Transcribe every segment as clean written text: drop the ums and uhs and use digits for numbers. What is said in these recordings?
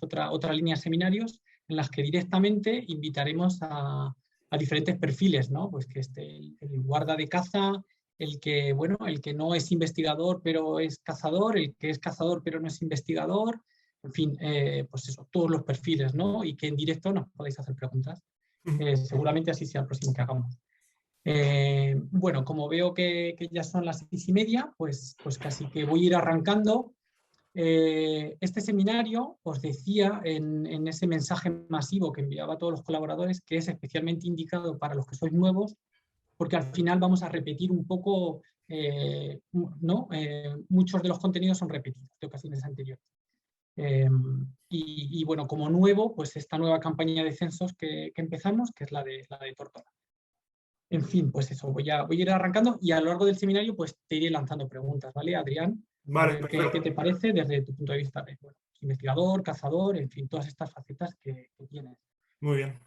otra línea de seminarios en las que directamente invitaremos a diferentes perfiles, ¿no? Pues que esté el guarda de caza, el que no es investigador pero es cazador, el que es cazador pero no es investigador, en fin, pues eso, todos los perfiles, ¿no? Y que en directo nos podáis hacer preguntas. Seguramente así sea el próximo que hagamos. Bueno, como veo que ya son las 6:30, pues casi que voy a ir arrancando. Este seminario, os decía en ese mensaje masivo que enviaba a todos los colaboradores, que es especialmente indicado para los que sois nuevos, porque al final vamos a repetir un poco, ¿no? Muchos de los contenidos son repetidos de ocasiones anteriores. Y bueno, como nuevo, pues esta nueva campaña de censos que empezamos, que es la de Tortola. En fin, pues eso, voy a ir arrancando y a lo largo del seminario pues te iré lanzando preguntas, ¿vale, Adrián? Vale, a ver qué te parece desde tu punto de vista de investigador, cazador, en fin, todas estas facetas que tienes. Muy bien.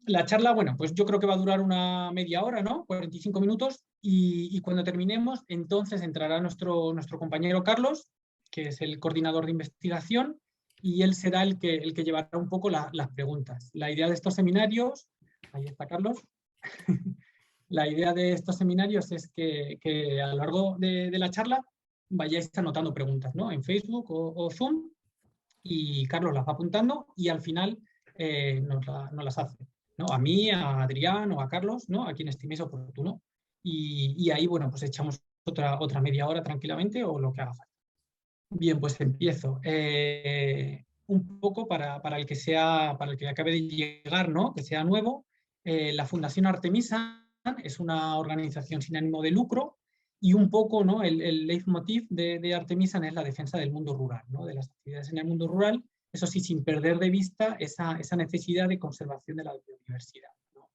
La charla, bueno, pues yo creo que va a durar una media hora, ¿no? 45 minutos y cuando terminemos, entonces entrará nuestro compañero Carlos, que es el coordinador de investigación, y él será el que llevará un poco las preguntas. La idea de estos seminarios, ahí está Carlos, la idea de estos seminarios es que a lo largo de la charla vayáis anotando preguntas, ¿no? En Facebook o Zoom, y Carlos las va apuntando y al final nos las hace, ¿no? A mí, a Adrián o a Carlos, ¿no? A quien estiméis oportuno. Y ahí, bueno, pues echamos otra media hora tranquilamente o lo que haga falta. Bien, pues empiezo. Un poco para el que acabe de llegar, ¿no? Que sea nuevo, la Fundación Artemisa es una organización sin ánimo de lucro y un poco, ¿no? el leitmotiv de Artemisan es la defensa del mundo rural, ¿no? De las actividades en el mundo rural, eso sí, sin perder de vista esa necesidad de conservación de la biodiversidad, ¿no?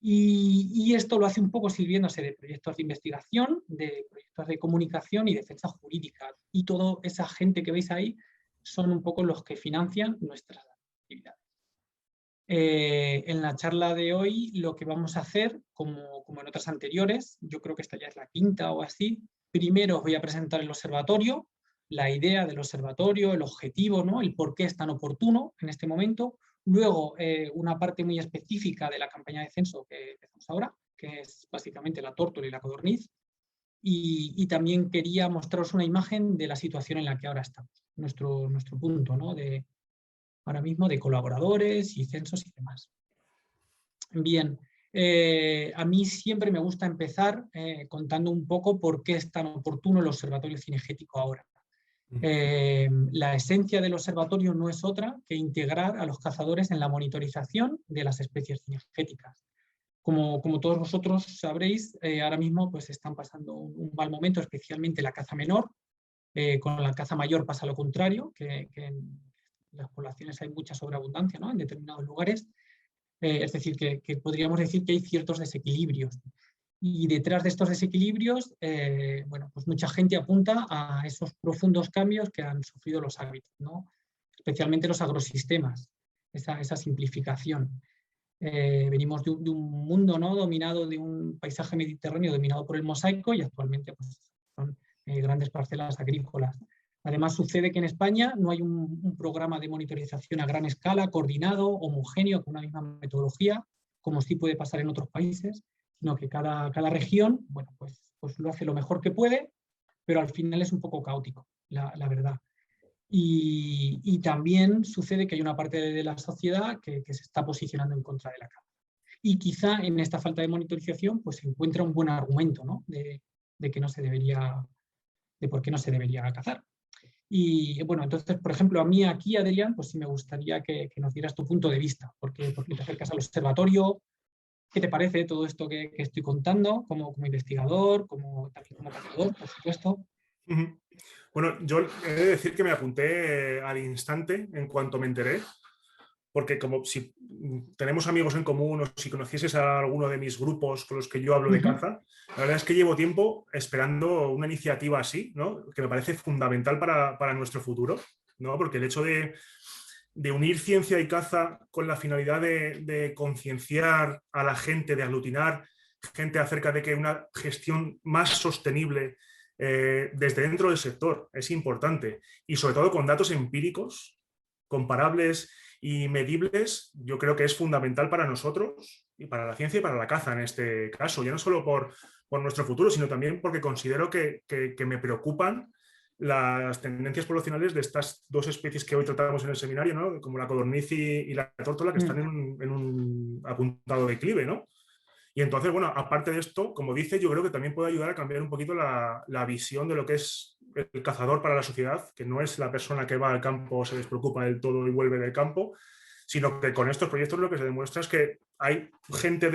Y esto lo hace un poco sirviéndose de proyectos de investigación, de proyectos de comunicación y defensa jurídica. Y toda esa gente que veis ahí son un poco los que financian nuestras actividades. En la charla de hoy lo que vamos a hacer, como en otras anteriores, yo creo que esta ya es la quinta o así, primero os voy a presentar el observatorio, la idea del observatorio, el objetivo, ¿no? El por qué es tan oportuno en este momento. Luego, una parte muy específica de la campaña de censo que empezamos ahora, que es básicamente la tórtola y la codorniz. Y también quería mostraros una imagen de la situación en la que ahora estamos, nuestro punto, ¿no? Ahora mismo de colaboradores y censos y demás. Bien, a mí siempre me gusta empezar contando un poco por qué es tan oportuno el observatorio cinegético ahora. La esencia del observatorio no es otra que integrar a los cazadores en la monitorización de las especies cinegéticas. Como todos vosotros sabréis, ahora mismo pues, están pasando un mal momento, especialmente la caza menor. Con la caza mayor pasa lo contrario, que en las poblaciones hay mucha sobreabundancia, ¿no? En determinados lugares. Es decir, que podríamos decir que hay ciertos desequilibrios. Y detrás de estos desequilibrios, bueno, pues mucha gente apunta a esos profundos cambios que han sufrido los hábitats, ¿no? Especialmente los agrosistemas, esa simplificación. Venimos de un mundo, ¿no? Dominado, de un paisaje mediterráneo dominado por el mosaico y actualmente pues, son grandes parcelas agrícolas. Además sucede que en España no hay un programa de monitorización a gran escala, coordinado, homogéneo, con una misma metodología, como sí puede pasar en otros países, sino que cada región, bueno, pues lo hace lo mejor que puede, pero al final es un poco caótico, la verdad. Y también sucede que hay una parte de la sociedad que se está posicionando en contra de la caza. Y quizá en esta falta de monitorización pues se encuentra un buen argumento, ¿no? de que no se debería, de por qué no se debería cazar. Y bueno, entonces, por ejemplo, a mí aquí, Adrián, pues sí me gustaría que nos dieras tu punto de vista, porque te acercas al observatorio. ¿Qué te parece todo esto que estoy contando como investigador, también como cazador, por supuesto? Bueno, yo he de decir que me apunté al instante en cuanto me enteré, porque como si tenemos amigos en común o si conocieses a alguno de mis grupos con los que yo hablo de caza, la verdad es que llevo tiempo esperando una iniciativa así, ¿no? Que me parece fundamental para nuestro futuro, ¿no? Porque el hecho de unir ciencia y caza con la finalidad de concienciar a la gente, de aglutinar gente acerca de que una gestión más sostenible desde dentro del sector es importante y sobre todo con datos empíricos comparables y medibles, yo creo que es fundamental para nosotros y para la ciencia y para la caza en este caso, ya no solo por nuestro futuro, sino también porque considero que me preocupan las tendencias poblacionales de estas dos especies que hoy tratamos en el seminario, ¿no? Como la codorniz y la tórtola, que están en un apuntado declive, ¿no? Y entonces, bueno, aparte de esto, como dice, yo creo que también puede ayudar a cambiar un poquito la visión de lo que es el cazador para la sociedad, que no es la persona que va al campo, se despreocupa del todo y vuelve del campo, sino que con estos proyectos lo que se demuestra es que hay gente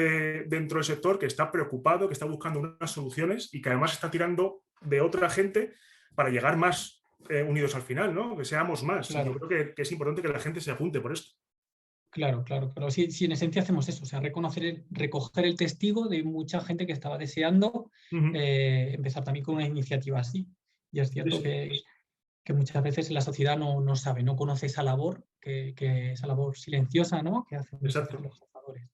dentro del sector que está preocupado, que está buscando unas soluciones y que además está tirando de otra gente para llegar más unidos al final, ¿no? Que seamos más. Claro. Y yo creo que es importante que la gente se apunte por esto. Claro. Sí, en esencia hacemos eso, o sea, recoger el testigo de mucha gente que estaba deseando empezar también con una iniciativa así. Y es cierto que muchas veces la sociedad no sabe, no conoce esa labor, que esa labor silenciosa, ¿no? Que hacen los cazadores.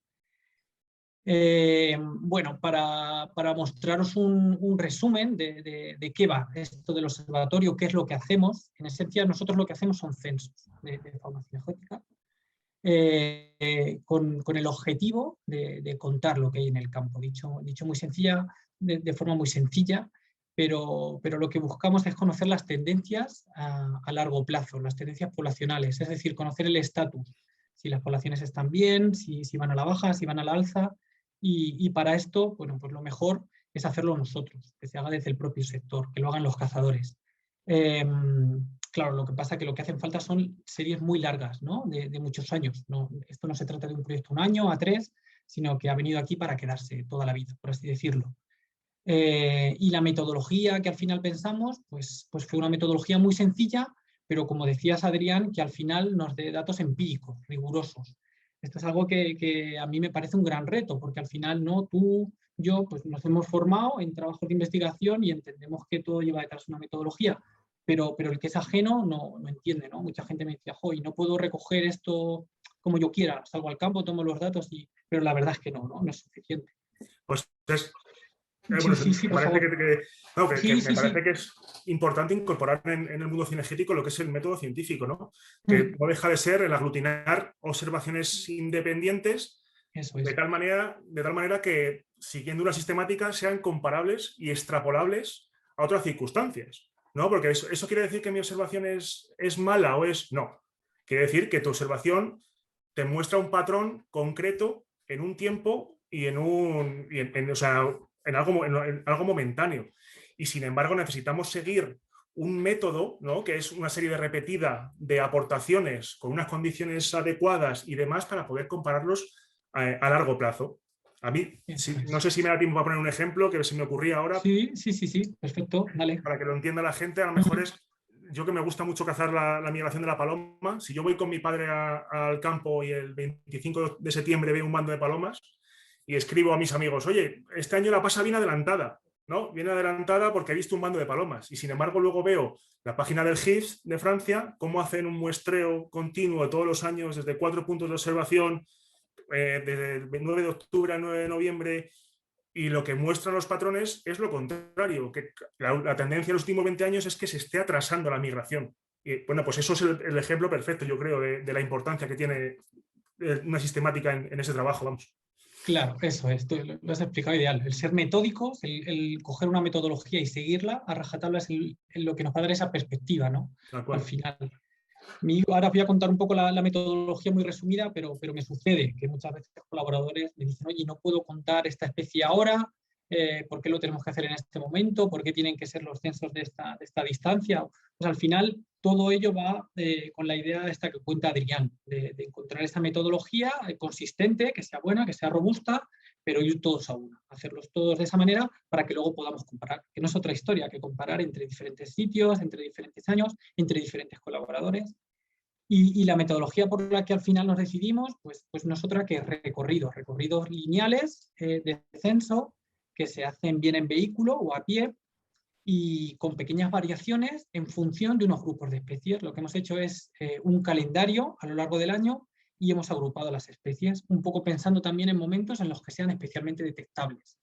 Bueno, para mostraros un resumen de qué va esto del observatorio, qué es lo que hacemos. En esencia, nosotros lo que hacemos son censos de fauna cinegética. Con el objetivo de contar lo que hay en el campo, dicho muy sencilla, de forma muy sencilla, pero lo que buscamos es conocer las tendencias a largo plazo, las tendencias poblacionales, es decir, conocer el estatus, si las poblaciones están bien, si van a la baja, si van a la alza, y para esto, bueno, pues lo mejor es hacerlo nosotros, que se haga desde el propio sector, que lo hagan los cazadores. Claro, lo que pasa es que lo que hacen falta son series muy largas, ¿no? de muchos años. Esto no se trata de un proyecto 1 año, a 3, sino que ha venido aquí para quedarse toda la vida, por así decirlo. Y la metodología que al final pensamos, pues fue una metodología muy sencilla, pero como decías, Adrián, que al final nos dé datos empíricos, rigurosos. Esto es algo que a mí me parece un gran reto, porque al final tú, yo, pues nos hemos formado en trabajos de investigación y entendemos que todo lleva detrás una metodología, pero el que es ajeno no entiende, ¿no? Mucha gente me decía, y no puedo recoger esto como yo quiera, salgo al campo, tomo los datos, pero la verdad es que no es suficiente. Pues es... Bueno, me parece que es importante incorporar en el mundo cinegético lo que es el método científico, ¿no? Que no deja de ser el aglutinar observaciones independientes de tal manera que, siguiendo una sistemática, sean comparables y extrapolables a otras circunstancias, ¿no? Porque eso quiere decir que mi observación es mala o es... No. Quiere decir que tu observación te muestra un patrón concreto en un tiempo y en algo momentáneo. Y sin embargo necesitamos seguir un método, ¿no? Que es una serie repetida de aportaciones con unas condiciones adecuadas y demás para poder compararlos a largo plazo. A mí, no sé si me da tiempo para poner un ejemplo que se me ocurría ahora. Sí, perfecto, dale. Para que lo entienda la gente, a lo mejor es... Yo que me gusta mucho cazar la migración de la paloma, si yo voy con mi padre al campo y el 25 de septiembre veo un bando de palomas y escribo a mis amigos, oye, este año la pasa bien adelantada, ¿no? Bien adelantada porque he visto un bando de palomas. Y sin embargo luego veo la página del GIF de Francia, cómo hacen un muestreo continuo todos los años desde 4 puntos de observación, desde el 9 de octubre al 9 de noviembre, y lo que muestran los patrones es lo contrario, que la tendencia en los últimos 20 años es que se esté atrasando la migración. Y bueno, pues eso es el ejemplo perfecto, yo creo, de la importancia que tiene una sistemática en ese trabajo, vamos. Claro, eso es, lo has explicado ideal. El ser metódicos, el coger una metodología y seguirla a rajatabla es lo que nos va a dar esa perspectiva, ¿no? Al final. Ahora voy a contar un poco la metodología muy resumida, pero me sucede que muchas veces los colaboradores me dicen, oye, no puedo contar esta especie ahora, ¿por qué lo tenemos que hacer en este momento? ¿Por qué tienen que ser los censos de esta distancia? Pues al final todo ello va con la idea esta que cuenta Adrián, de encontrar esta metodología consistente, que sea buena, que sea robusta, pero ir todos a una, hacerlos todos de esa manera para que luego podamos comparar, que no es otra historia que comparar entre diferentes sitios, entre diferentes años, entre diferentes colaboradores. Y la metodología por la que al final nos decidimos, pues no es otra que recorridos lineales de censo que se hacen bien en vehículo o a pie y con pequeñas variaciones en función de unos grupos de especies. Lo que hemos hecho es un calendario a lo largo del año y hemos agrupado las especies, un poco pensando también en momentos en los que sean especialmente detectables.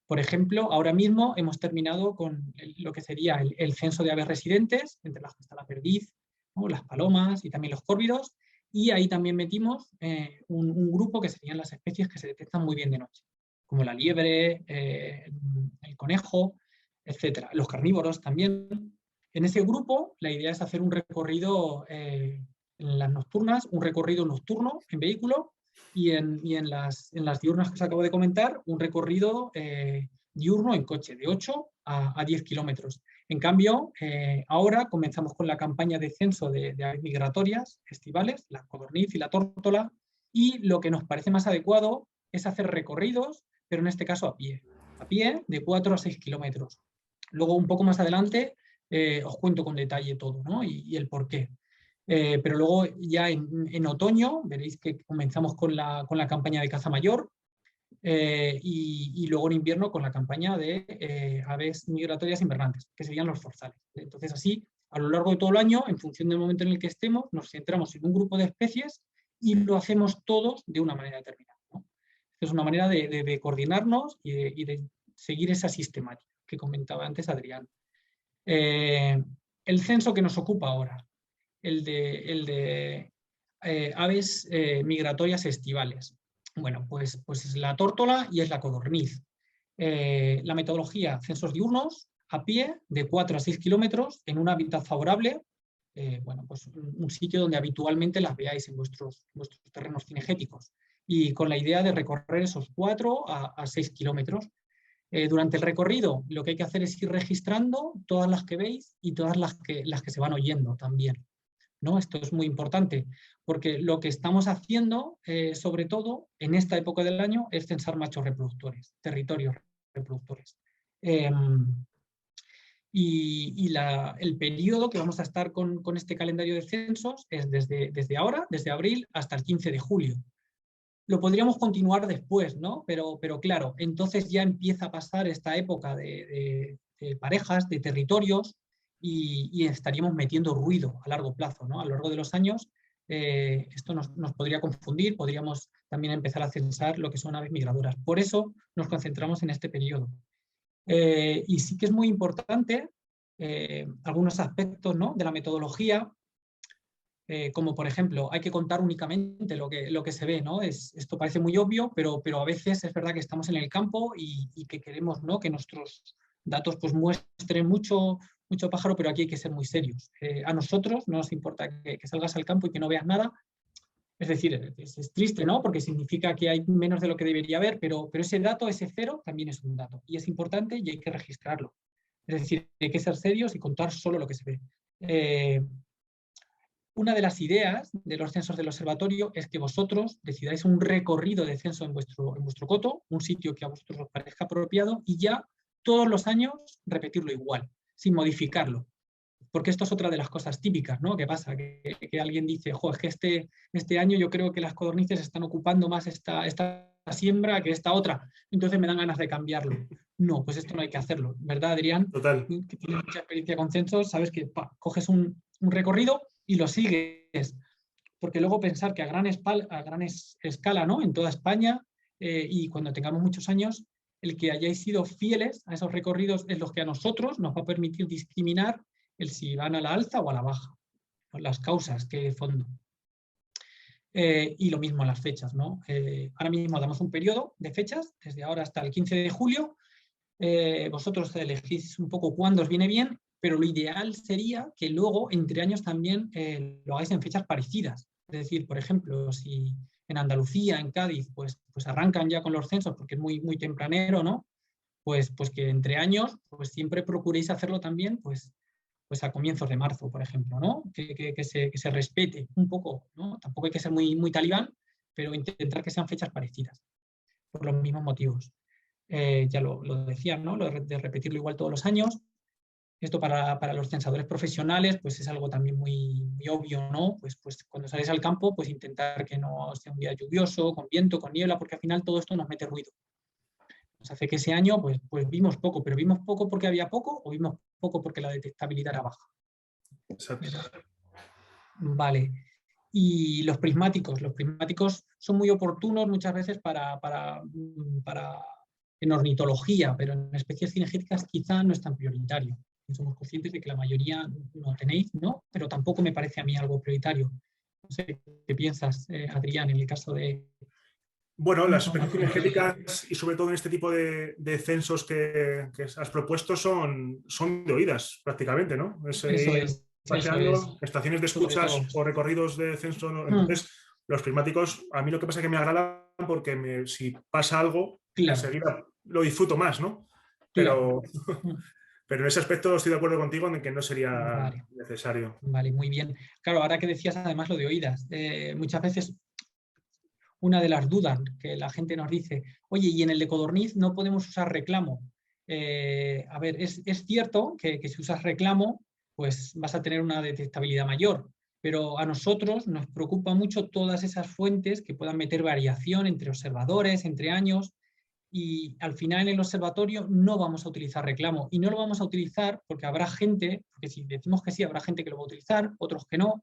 Por ejemplo, ahora mismo hemos terminado con lo que sería el censo de aves residentes, entre las que está la perdiz, ¿no? Las palomas y también los córvidos, y ahí también metimos un grupo que serían las especies que se detectan muy bien de noche, como la liebre, el conejo, etcétera. Los carnívoros también. En ese grupo la idea es hacer un recorrido en las nocturnas, un recorrido nocturno en vehículo, y en las diurnas que os acabo de comentar, un recorrido diurno en coche, de 8 a 10 kilómetros. En cambio, ahora comenzamos con la campaña de censo de aves migratorias estivales, la codorniz y la tórtola, y lo que nos parece más adecuado es hacer recorridos, pero en este caso a pie de 4 a 6 kilómetros. Luego, un poco más adelante, os cuento con detalle todo, ¿no? y el por qué. Pero luego ya en otoño veréis que comenzamos con la campaña de caza mayor, y luego en invierno con la campaña de aves migratorias invernantes, que serían los zorzales. Entonces así, a lo largo de todo el año, en función del momento en el que estemos, nos centramos en un grupo de especies y lo hacemos todos de una manera determinada, ¿no? Es una manera de coordinarnos y de seguir esa sistemática que comentaba antes Adrián. El censo que nos ocupa ahora, el de aves migratorias estivales. Bueno, pues es la tórtola y es la codorniz. La metodología, censos diurnos, a pie, de 4 a 6 kilómetros, en un hábitat favorable, bueno, pues un sitio donde habitualmente las veáis en vuestros terrenos cinegéticos, y con la idea de recorrer esos 4 a 6 kilómetros. Durante el recorrido, lo que hay que hacer es ir registrando todas las que veis y todas las que se van oyendo también, ¿no? Esto es muy importante, porque lo que estamos haciendo, sobre todo en esta época del año, es censar machos reproductores, territorios reproductores. El periodo que vamos a estar con este calendario de censos es desde ahora, desde abril, hasta el 15 de julio. Lo podríamos continuar después, ¿no? Pero claro, entonces ya empieza a pasar esta época de parejas, de territorios, y estaríamos metiendo ruido a largo plazo, ¿no? A lo largo de los años, esto nos podría confundir, podríamos también empezar a censar lo que son aves migradoras. Por eso nos concentramos en este periodo. Y sí que es muy importante algunos aspectos, ¿no?, de la metodología, como por ejemplo, hay que contar únicamente lo que se ve, ¿no? Esto parece muy obvio, pero a veces es verdad que estamos en el campo y que queremos, ¿no?, que nuestros datos pues muestren mucho pájaro, pero aquí hay que ser muy serios. A nosotros no nos importa que salgas al campo y que no veas nada. Es decir, es triste, ¿no?, porque significa que hay menos de lo que debería haber, pero ese dato, ese cero, también es un dato y es importante y hay que registrarlo. Es decir, hay que ser serios y contar solo lo que se ve. Una de las ideas de los censos del observatorio es que vosotros decidáis un recorrido de censo en vuestro coto, un sitio que a vosotros os parezca apropiado, y ya todos los años repetirlo igual, sin modificarlo. Porque esto es otra de las cosas típicas, ¿no? ¿Qué pasa? Que alguien dice, jo, es que este año yo creo que las codornices están ocupando más esta siembra que esta otra, entonces me dan ganas de cambiarlo. No, pues esto no hay que hacerlo, ¿verdad, Adrián? Total. Que tienes mucha experiencia con censos, sabes que coges un recorrido y lo sigues. Porque luego pensar que a gran escala, ¿no?, en toda España, y cuando tengamos muchos años, el que hayáis sido fieles a esos recorridos es lo que a nosotros nos va a permitir discriminar el si van a la alza o a la baja, las causas que hay de fondo. Y lo mismo en las fechas, ¿no? Ahora mismo damos un periodo de fechas, desde ahora hasta el 15 de julio. Vosotros elegís un poco cuándo os viene bien, pero lo ideal sería que luego, entre años, también lo hagáis en fechas parecidas. Es decir, por ejemplo, si en Andalucía, en Cádiz, pues arrancan ya con los censos porque es muy tempranero, ¿no? Pues que entre años, pues siempre procuréis hacerlo también, pues a comienzos de marzo, por ejemplo, ¿no? Que se respete un poco, ¿no? Tampoco hay que ser muy talibán, pero intentar que sean fechas parecidas, por los mismos motivos. Ya lo decía, ¿no?, lo de repetirlo igual todos los años. Esto para los censadores profesionales pues es algo también muy obvio, ¿no? Pues cuando sales al campo, pues intentar que no sea un día lluvioso, con viento, con niebla, porque al final todo esto nos mete ruido. Nos hace que ese año pues vimos poco, pero vimos poco porque había poco o vimos poco porque la detectabilidad era baja. Exacto. Vale. Y los prismáticos son muy oportunos muchas veces en ornitología, pero en especies cinegéticas quizá no es tan prioritario. también somos conscientes de que la mayoría no tenéis, ¿no? Pero tampoco me parece a mí algo prioritario. No sé qué piensas, Adrián, en el caso de Bueno, las experiencias información prioritaria. energéticas y sobre todo en este tipo de censos que has propuesto son de oídas prácticamente, ¿no? Es Eso ir es, eso es. paseando, estaciones de Sobre todo. escuchas o recorridos de censo, ¿no? Mm, Entonces, los prismáticos, a mí lo que pasa es que me agradan porque si pasa algo, claro, enseguida lo disfruto más, ¿no? claro. Pero, Mm, pero en ese aspecto estoy de acuerdo contigo en que no sería vale. necesario. Vale, muy bien. Claro, ahora que decías además lo de oídas, muchas veces una de las dudas que la gente nos dice, oye, y en el de codorniz no podemos usar reclamo. A ver, es cierto que si usas reclamo, pues vas a tener una detectabilidad mayor, pero a nosotros nos preocupa mucho todas esas fuentes que puedan meter variación entre observadores, entre años, y al final en el observatorio no vamos a utilizar reclamo y no lo vamos a utilizar porque habrá gente, porque si decimos que sí, habrá gente que lo va a utilizar, otros que no,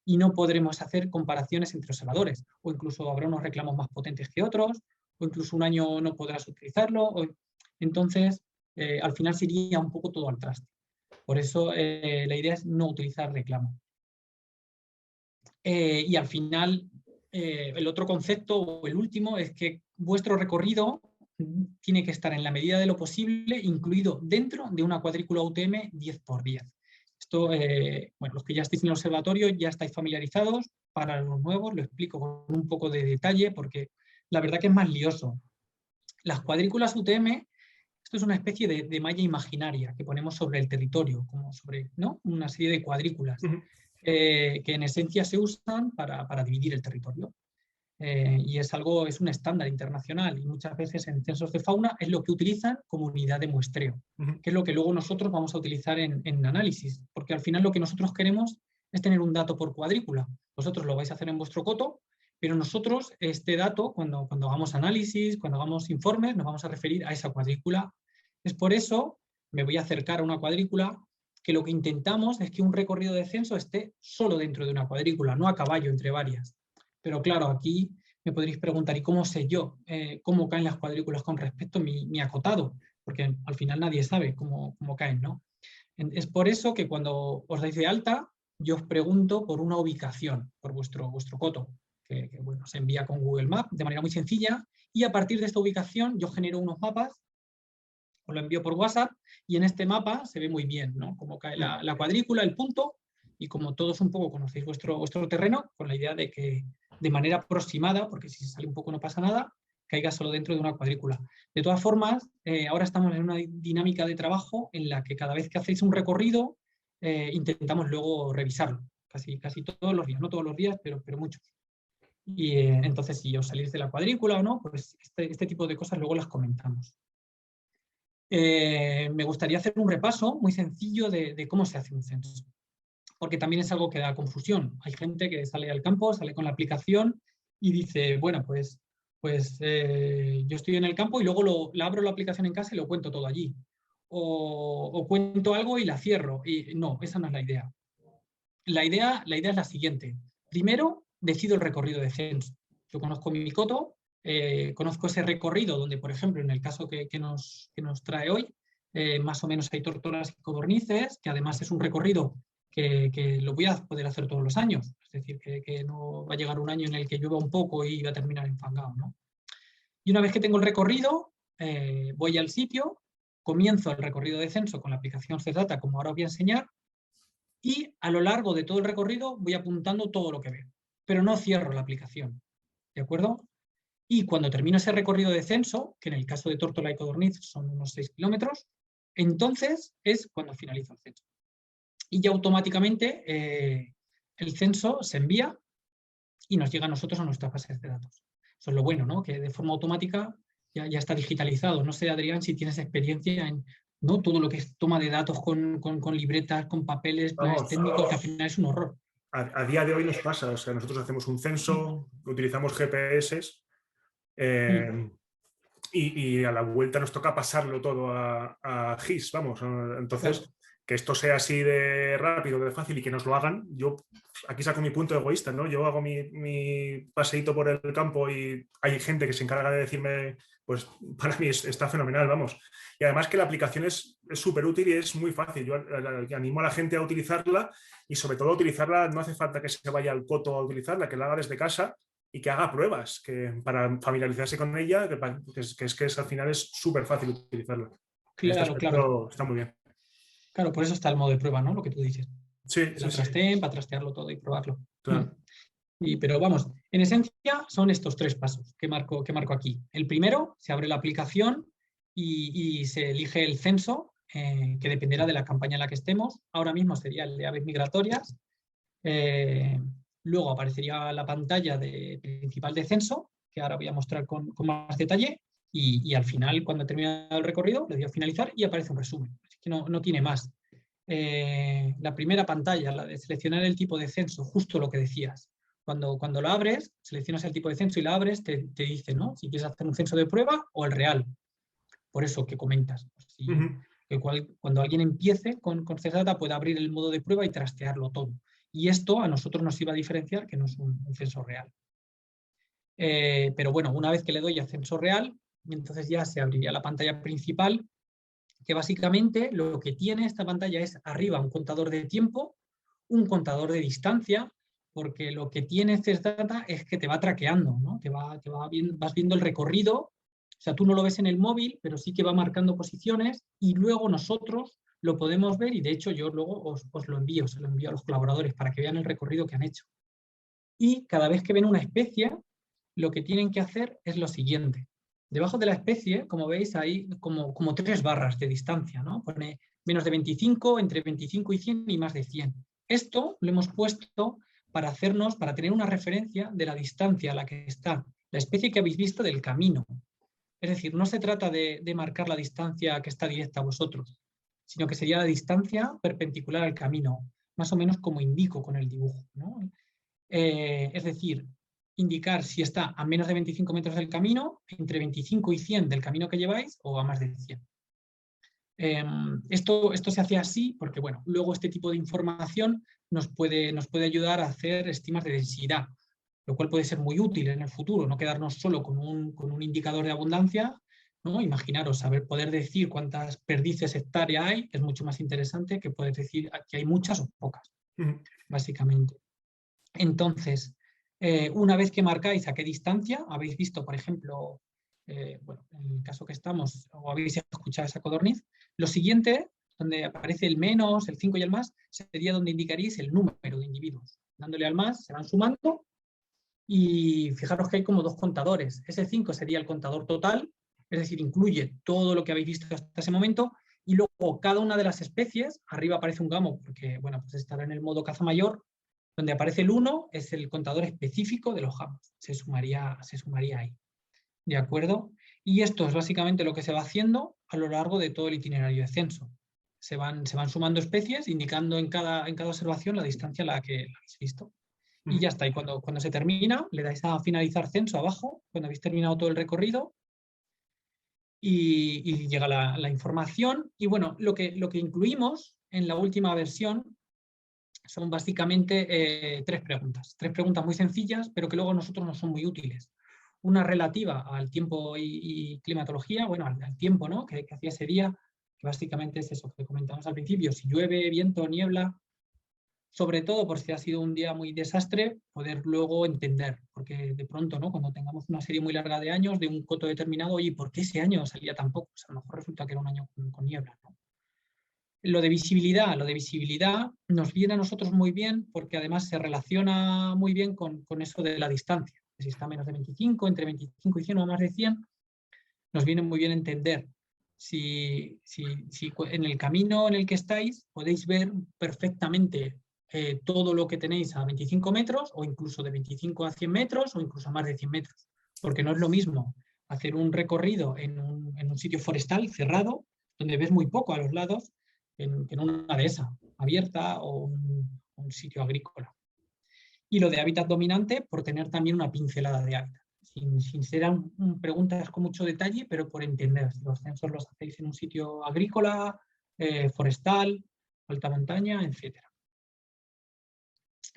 y no podremos hacer comparaciones entre observadores, o incluso habrá unos reclamos más potentes que otros, o incluso un año no podrás utilizarlo. Entonces, al final se iría un poco todo al traste. Por eso la idea es no utilizar reclamo. Y al final, el otro concepto, o el último, es que vuestro recorrido tiene que estar en la medida de lo posible incluido dentro de una cuadrícula UTM 10×10. Esto, bueno, los que ya estáis en el observatorio ya estáis familiarizados. Para los nuevos lo explico con un poco de detalle porque la verdad que es más lioso. Las cuadrículas UTM, esto es una especie de malla imaginaria que ponemos sobre el territorio, como sobre, ¿no?, una serie de cuadrículas que en esencia se usan para dividir el territorio. Y es un estándar internacional y muchas veces en censos de fauna es lo que utilizan como unidad de muestreo, que es lo que luego nosotros vamos a utilizar en análisis, porque al final lo que nosotros queremos es tener un dato por cuadrícula. Vosotros lo vais a hacer en vuestro coto, pero nosotros este dato, cuando hagamos análisis, cuando hagamos informes, nos vamos a referir a esa cuadrícula. Es por eso, me voy a acercar a una cuadrícula, que lo que intentamos es que un recorrido de censo esté solo dentro de una cuadrícula, no a caballo entre varias. Pero claro, aquí me podréis preguntar, ¿y cómo sé yo cómo caen las cuadrículas con respecto a mi acotado? Porque al final nadie sabe cómo caen, ¿no? Es por eso que cuando os dais de alta, yo os pregunto por una ubicación, por vuestro coto, que bueno, se envía con Google Maps de manera muy sencilla, y a partir de esta ubicación yo genero unos mapas, os lo envío por WhatsApp, y en este mapa se ve muy bien, ¿no?, cómo cae la cuadrícula, el punto, y como todos un poco conocéis vuestro terreno, con la idea de que de manera aproximada, porque si se sale un poco no pasa nada, caiga solo dentro de una cuadrícula. De todas formas, ahora estamos en una dinámica de trabajo en la que cada vez que hacéis un recorrido, intentamos luego revisarlo, casi todos los días, no todos los días, pero muchos. Y entonces, si os salís de la cuadrícula o no, pues este tipo de cosas luego las comentamos. Me gustaría hacer un repaso muy sencillo de cómo se hace un censo, porque también es algo que da confusión. Hay gente que sale al campo, sale con la aplicación y dice, bueno, pues yo estoy en el campo y luego abro la aplicación en casa y lo cuento todo allí. O cuento algo y la cierro. Y no, esa no es la idea. La idea es la siguiente. Primero, decido el recorrido de censo. Yo conozco mi coto, conozco ese recorrido donde, por ejemplo, en el caso que nos trae hoy, más o menos hay tórtolas y codornices, que además es un recorrido que lo voy a poder hacer todos los años. Es decir, que no va a llegar un año en el que llueva un poco y va a terminar enfangado, ¿no? Y una vez que tengo el recorrido, voy al sitio, comienzo el recorrido de censo con la aplicación CESDATA, como ahora os voy a enseñar, y a lo largo de todo el recorrido voy apuntando todo lo que veo, pero no cierro la aplicación, ¿de acuerdo? Y cuando termino ese recorrido de censo, que en el caso de tórtola y codorniz son unos 6 kilómetros, entonces es cuando finalizo el censo. Y ya automáticamente el censo se envía y nos llega a nosotros a nuestras bases de datos. Eso es lo bueno, ¿no?, que de forma automática ya está digitalizado. No sé, Adrián, si tienes experiencia en, ¿no?, todo lo que es toma de datos con libretas, con papeles, planes Vamos, técnicos, que al final es un horror. a día de hoy nos pasa, o sea, nosotros hacemos un censo, utilizamos GPS y a la vuelta nos toca pasarlo todo a GIS, vamos. Entonces, Claro. que esto sea así de rápido, de fácil y que nos lo hagan, yo aquí saco mi punto egoísta, ¿no? Yo hago mi paseíto por el campo y hay gente que se encarga de decirme, pues para mí está fenomenal, vamos. Y además que la aplicación es es súper útil y es muy fácil. Yo animo a la gente a utilizarla y sobre todo a utilizarla, no hace falta que se vaya al coto a utilizarla, que la haga desde casa y que haga pruebas para familiarizarse con ella, que al final es súper fácil utilizarla. En este Claro, claro. aspecto está muy bien. Claro, por eso está el modo de prueba, ¿no? Lo que tú dices. Sí, Que sí, la sí. trasteen para trastearlo todo y probarlo. Claro. Pero vamos, en esencia son estos 3 pasos que marco aquí. El primero, se abre la aplicación y se elige el censo, que dependerá de la campaña en la que estemos. Ahora mismo sería el de aves migratorias. Luego aparecería la pantalla principal de censo, que ahora voy a mostrar con más detalle. Y al final, cuando he terminado el recorrido, le doy a finalizar y aparece un resumen. Así que no tiene más. La primera pantalla, la de seleccionar el tipo de censo, justo lo que decías. Cuando lo abres, seleccionas el tipo de censo y la abres, te dice, ¿no? Si quieres hacer un censo de prueba o el real. Por eso que comentas. Cuando alguien empiece con CESDATA puede abrir el modo de prueba y trastearlo todo. Y esto a nosotros nos iba a diferenciar que no es un censo real. Pero bueno, una vez que le doy a censo real, entonces ya se abriría la pantalla principal, que básicamente lo que tiene esta pantalla es arriba un contador de tiempo, un contador de distancia, porque lo que tiene CESDATA es que te va traqueando, ¿no? Vas viendo el recorrido, o sea, tú no lo ves en el móvil, pero sí que va marcando posiciones y luego nosotros lo podemos ver y de hecho yo luego os lo envío, se lo envío a los colaboradores para que vean el recorrido que han hecho. Y cada vez que ven una especie, lo que tienen que hacer es lo siguiente. Debajo de la especie, como veis, hay como 3 barras de distancia, ¿no? Pone menos de 25, entre 25 y 100 y más de 100. Esto lo hemos puesto para tener una referencia de la distancia a la que está la especie que habéis visto del camino. Es decir, no se trata de marcar la distancia que está directa a vosotros, sino que sería la distancia perpendicular al camino, más o menos como indico con el dibujo, ¿no? Es decir, indicar si está a menos de 25 metros del camino, entre 25 y 100 del camino que lleváis o a más de 100. Esto se hace así porque, bueno, luego este tipo de información nos puede ayudar a hacer estimas de densidad, lo cual puede ser muy útil en el futuro, no quedarnos solo con un indicador de abundancia, ¿no? Imaginaros, poder decir cuántas perdices hectárea hay, es mucho más interesante que poder decir que hay muchas o pocas, básicamente. Entonces, una vez que marcáis a qué distancia, habéis visto, por ejemplo, bueno, en el caso que estamos, o habéis escuchado esa codorniz, lo siguiente, donde aparece el menos, el 5 y el más, sería donde indicaríais el número de individuos. Dándole al más, se van sumando y fijaros que hay como 2 contadores. Ese 5 sería el contador total, es decir, incluye todo lo que habéis visto hasta ese momento y luego cada una de las especies, arriba aparece un gamo porque, bueno, pues estará en el modo caza mayor, donde aparece el 1 es el contador específico de los gamos. Se sumaría ahí. ¿De acuerdo? Y esto es básicamente lo que se va haciendo a lo largo de todo el itinerario de censo. Se van sumando especies, indicando en cada observación la distancia a la que la habéis visto. Y ya está. Y cuando se termina, le dais a finalizar censo abajo, cuando habéis terminado todo el recorrido, y llega la información. Y bueno, lo que incluimos en la última versión son básicamente 3 preguntas. 3 preguntas muy sencillas, pero que luego a nosotros nos son muy útiles. Una relativa al tiempo y climatología, bueno, al tiempo, ¿no? que hacía ese día, que básicamente es eso que comentamos al principio, si llueve, viento, niebla, sobre todo por si ha sido un día muy desastre, poder luego entender, porque de pronto, ¿no? Cuando tengamos una serie muy larga de años, de un coto determinado, oye, ¿por qué ese año salía tan poco? Pues a lo mejor resulta que era un año con niebla, ¿no? Lo de visibilidad nos viene a nosotros muy bien porque además se relaciona muy bien con eso de la distancia. Si está a menos de 25, entre 25 y 100 o más de 100, nos viene muy bien entender si en el camino en el que estáis podéis ver perfectamente todo lo que tenéis a 25 metros o incluso de 25 a 100 metros o incluso a más de 100 metros. Porque no es lo mismo hacer un recorrido en un sitio forestal cerrado, donde ves muy poco a los lados, en una dehesa abierta o un sitio agrícola. Y lo de hábitat dominante por tener también una pincelada de hábitat. Sin ser preguntas con mucho detalle, pero por entender. Si los censos los hacéis en un sitio agrícola, forestal, alta montaña, etc.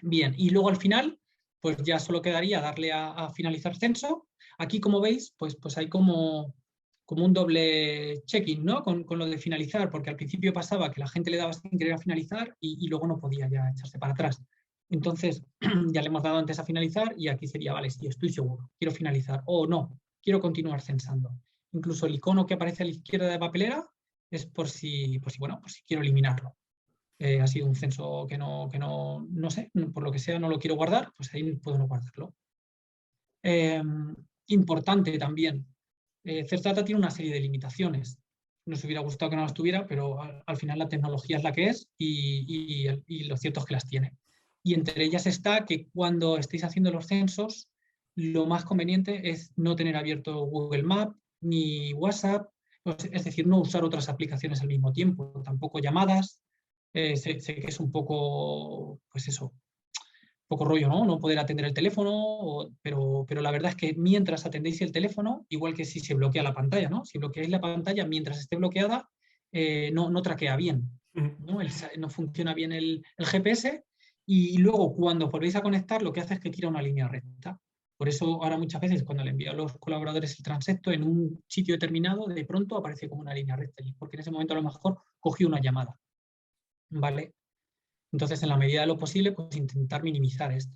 Bien, y luego al final, pues ya solo quedaría darle a finalizar censo. Aquí, como veis, pues hay como como un doble check-in, ¿no? Con lo de finalizar, porque al principio pasaba que la gente le daba sin querer a finalizar y luego no podía ya echarse para atrás. Entonces, ya le hemos dado antes a finalizar y aquí sería, vale, sí, estoy seguro, quiero finalizar o no, quiero continuar censando. Incluso el icono que aparece a la izquierda de papelera es bueno, por si quiero eliminarlo. Ha sido un censo que no sé, por lo que sea, no lo quiero guardar, pues ahí puedo no guardarlo. Importante también, CERDATA tiene una serie de limitaciones. Nos hubiera gustado que no las tuviera, pero al final la tecnología es la que es y lo cierto es que las tiene. Y entre ellas está que cuando estéis haciendo los censos, lo más conveniente es no tener abierto Google Maps ni WhatsApp, es decir, no usar otras aplicaciones al mismo tiempo, tampoco llamadas. Sé que es un poco, pues eso, poco rollo, ¿no? No poder atender el teléfono, pero la verdad es que mientras atendéis el teléfono, igual que si se bloquea la pantalla, ¿no? Si bloqueáis la pantalla mientras esté bloqueada, no traquea bien, ¿no? No funciona bien el GPS y luego cuando volvéis a conectar lo que hace es que tira una línea recta. Por eso ahora muchas veces cuando le envío a los colaboradores el transecto en un sitio determinado, de pronto aparece como una línea recta, porque en ese momento a lo mejor cogió una llamada, ¿vale? Entonces, en la medida de lo posible, pues intentar minimizar esto.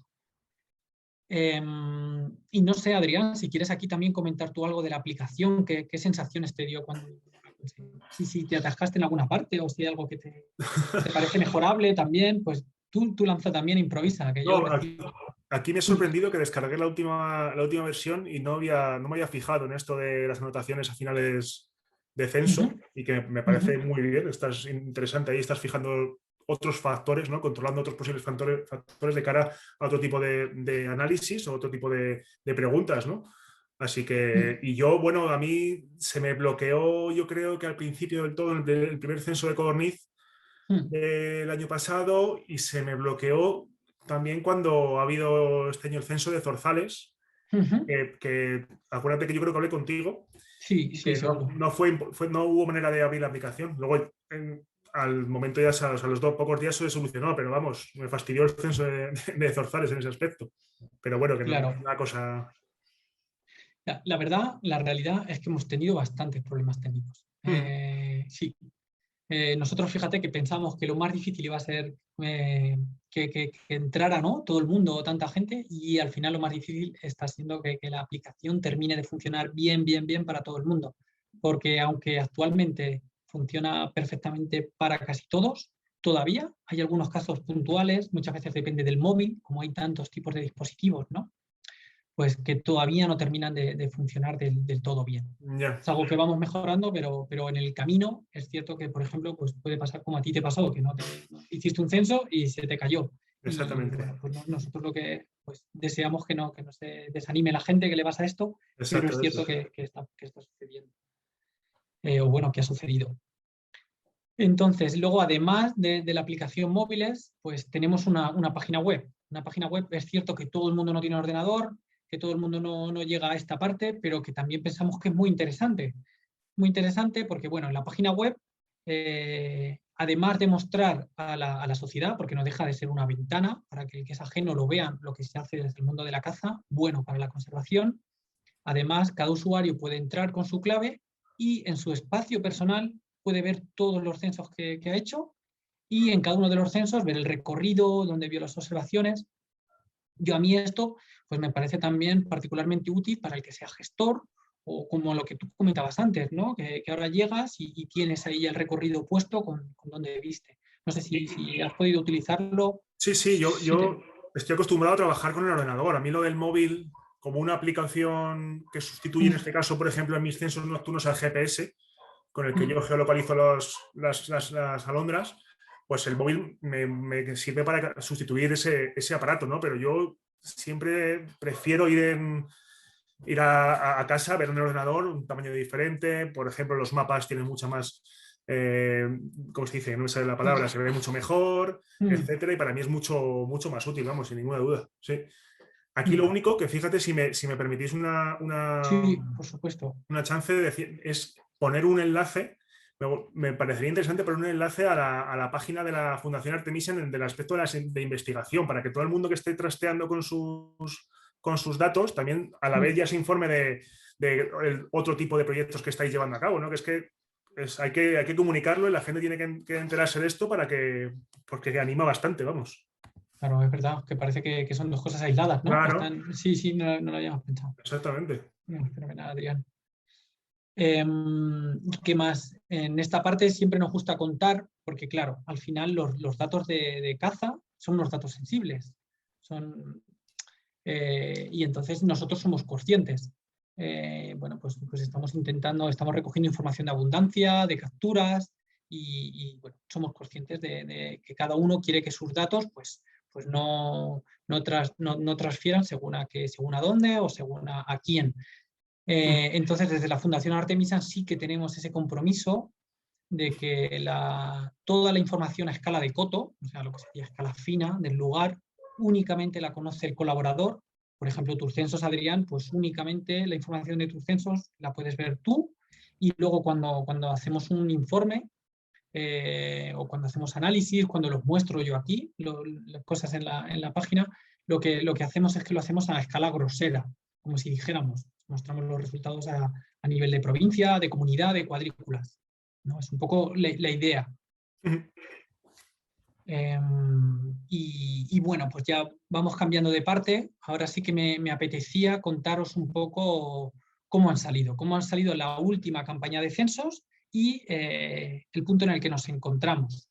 Y no sé, Adrián, si quieres aquí también comentar tú algo de la aplicación, qué sensaciones te dio cuando, si te atascaste en alguna parte o si hay algo que te parece mejorable también, pues tú lanza también, improvisa, que yo No, recibo. aquí me he sorprendido que descargué la última versión y no me había fijado en esto de las anotaciones a finales de censo y que me parece muy bien. Estás interesante ahí, estás fijando otros factores, ¿no? Controlando otros posibles factores de cara a otro tipo de análisis o otro tipo de preguntas, ¿no? Así que, y yo, bueno, a mí se me bloqueó, yo creo que al principio del todo, el primer censo de Codorniz del año pasado, y se me bloqueó también cuando ha habido este año el censo de Zorzales, que acuérdate que yo creo que hablé contigo Sí, y sí, que seguro. no hubo manera de abrir la aplicación. Luego, al momento ya, o sea, a los pocos días se solucionó, pero vamos, me fastidió el censo de Zorzales en ese aspecto. Pero bueno, que no es Claro. una cosa... La verdad, la realidad es que hemos tenido bastantes problemas técnicos. Sí, nosotros fíjate que pensamos que lo más difícil iba a ser que entrara, ¿no? Todo el mundo o tanta gente y al final lo más difícil está siendo que la aplicación termine de funcionar bien, bien, bien para todo el mundo. Porque aunque actualmente funciona perfectamente para casi todos, todavía hay algunos casos puntuales, muchas veces depende del móvil, como hay tantos tipos de dispositivos, ¿no? Pues que todavía no terminan de funcionar del todo bien. Ya, Es algo que vamos mejorando, pero en el camino es cierto que, por ejemplo, pues puede pasar como a ti te pasó, que no hiciste un censo y se te cayó. Y exactamente. bueno, pues nosotros lo que pues, deseamos que no se desanime la gente que le pasa esto, pero es Exacto, cierto eso. que está sucediendo. O bueno, que ha sucedido. Entonces, luego, además de la aplicación móviles, pues tenemos una página web. Una página web, es cierto que todo el mundo no tiene ordenador, que todo el mundo no llega a esta parte, pero que también pensamos que es muy interesante. Muy interesante porque, bueno, en la página web, además de mostrar a la sociedad, porque no deja de ser una ventana para que el que es ajeno lo vea lo que se hace desde el mundo de la caza, bueno para la conservación. Además, cada usuario puede entrar con su clave y en su espacio personal puede ver todos los censos que ha hecho y en cada uno de los censos ver el recorrido, donde vio las observaciones. Yo a mí esto pues me parece también particularmente útil para el que sea gestor o como lo que tú comentabas antes, ¿no? Que ahora llegas y tienes ahí el recorrido puesto con donde viste. No sé si has podido utilizarlo. Sí, sí, yo estoy acostumbrado a trabajar con el ordenador. A mí lo del móvil, como una aplicación que sustituye en este caso, por ejemplo, en mis censos nocturnos al GPS, con el que yo geolocalizo las alondras, pues el móvil me sirve para sustituir ese aparato, ¿no? Pero yo siempre prefiero ir a casa, ver un ordenador, un tamaño diferente. Por ejemplo, los mapas tienen mucha más, ¿cómo se dice? No me sale la palabra, se ve mucho mejor, etcétera. Y para mí es mucho, mucho más útil, vamos, sin ninguna duda. Sí. Aquí lo único que, fíjate, si me permitís Sí, por supuesto. una chance de decir, es poner un enlace. Me parecería interesante poner un enlace a la página de la Fundación Artemisia del aspecto de investigación, para que todo el mundo que esté trasteando con sus con sus datos, también a la vez ya se informe de el otro tipo de proyectos que estáis llevando a cabo, ¿no? Hay que comunicarlo y la gente tiene que enterarse de esto porque anima bastante, vamos. Claro, es verdad, que parece que son dos cosas aisladas, ¿no? Claro. Sí, no lo habíamos pensado. Exactamente. Fenomenal, Adrián. ¿Qué más? En esta parte siempre nos gusta contar, porque claro, al final los datos de caza son unos datos sensibles. Y entonces nosotros somos conscientes. Bueno, pues estamos recogiendo información de abundancia, de capturas, y bueno, somos conscientes de que cada uno quiere que sus datos pues no transfieran según a dónde o según a quién. Entonces, desde la Fundación Artemisa sí que tenemos ese compromiso de que toda la información a escala de coto, o sea, lo que sería a escala fina del lugar, únicamente la conoce el colaborador. Por ejemplo, tus censos, Adrián, pues únicamente la información de tus censos la puedes ver tú, y luego cuando hacemos un informe o cuando hacemos análisis, cuando los muestro yo aquí, las cosas en la página, lo que hacemos es que lo hacemos a escala grosera, como si dijéramos, mostramos los resultados a nivel de provincia, de comunidad, de cuadrículas, ¿no? Es un poco la idea. Y bueno, pues ya vamos cambiando de parte. Ahora sí que me apetecía contaros un poco cómo han salido la última campaña de censos y el punto en el que nos encontramos.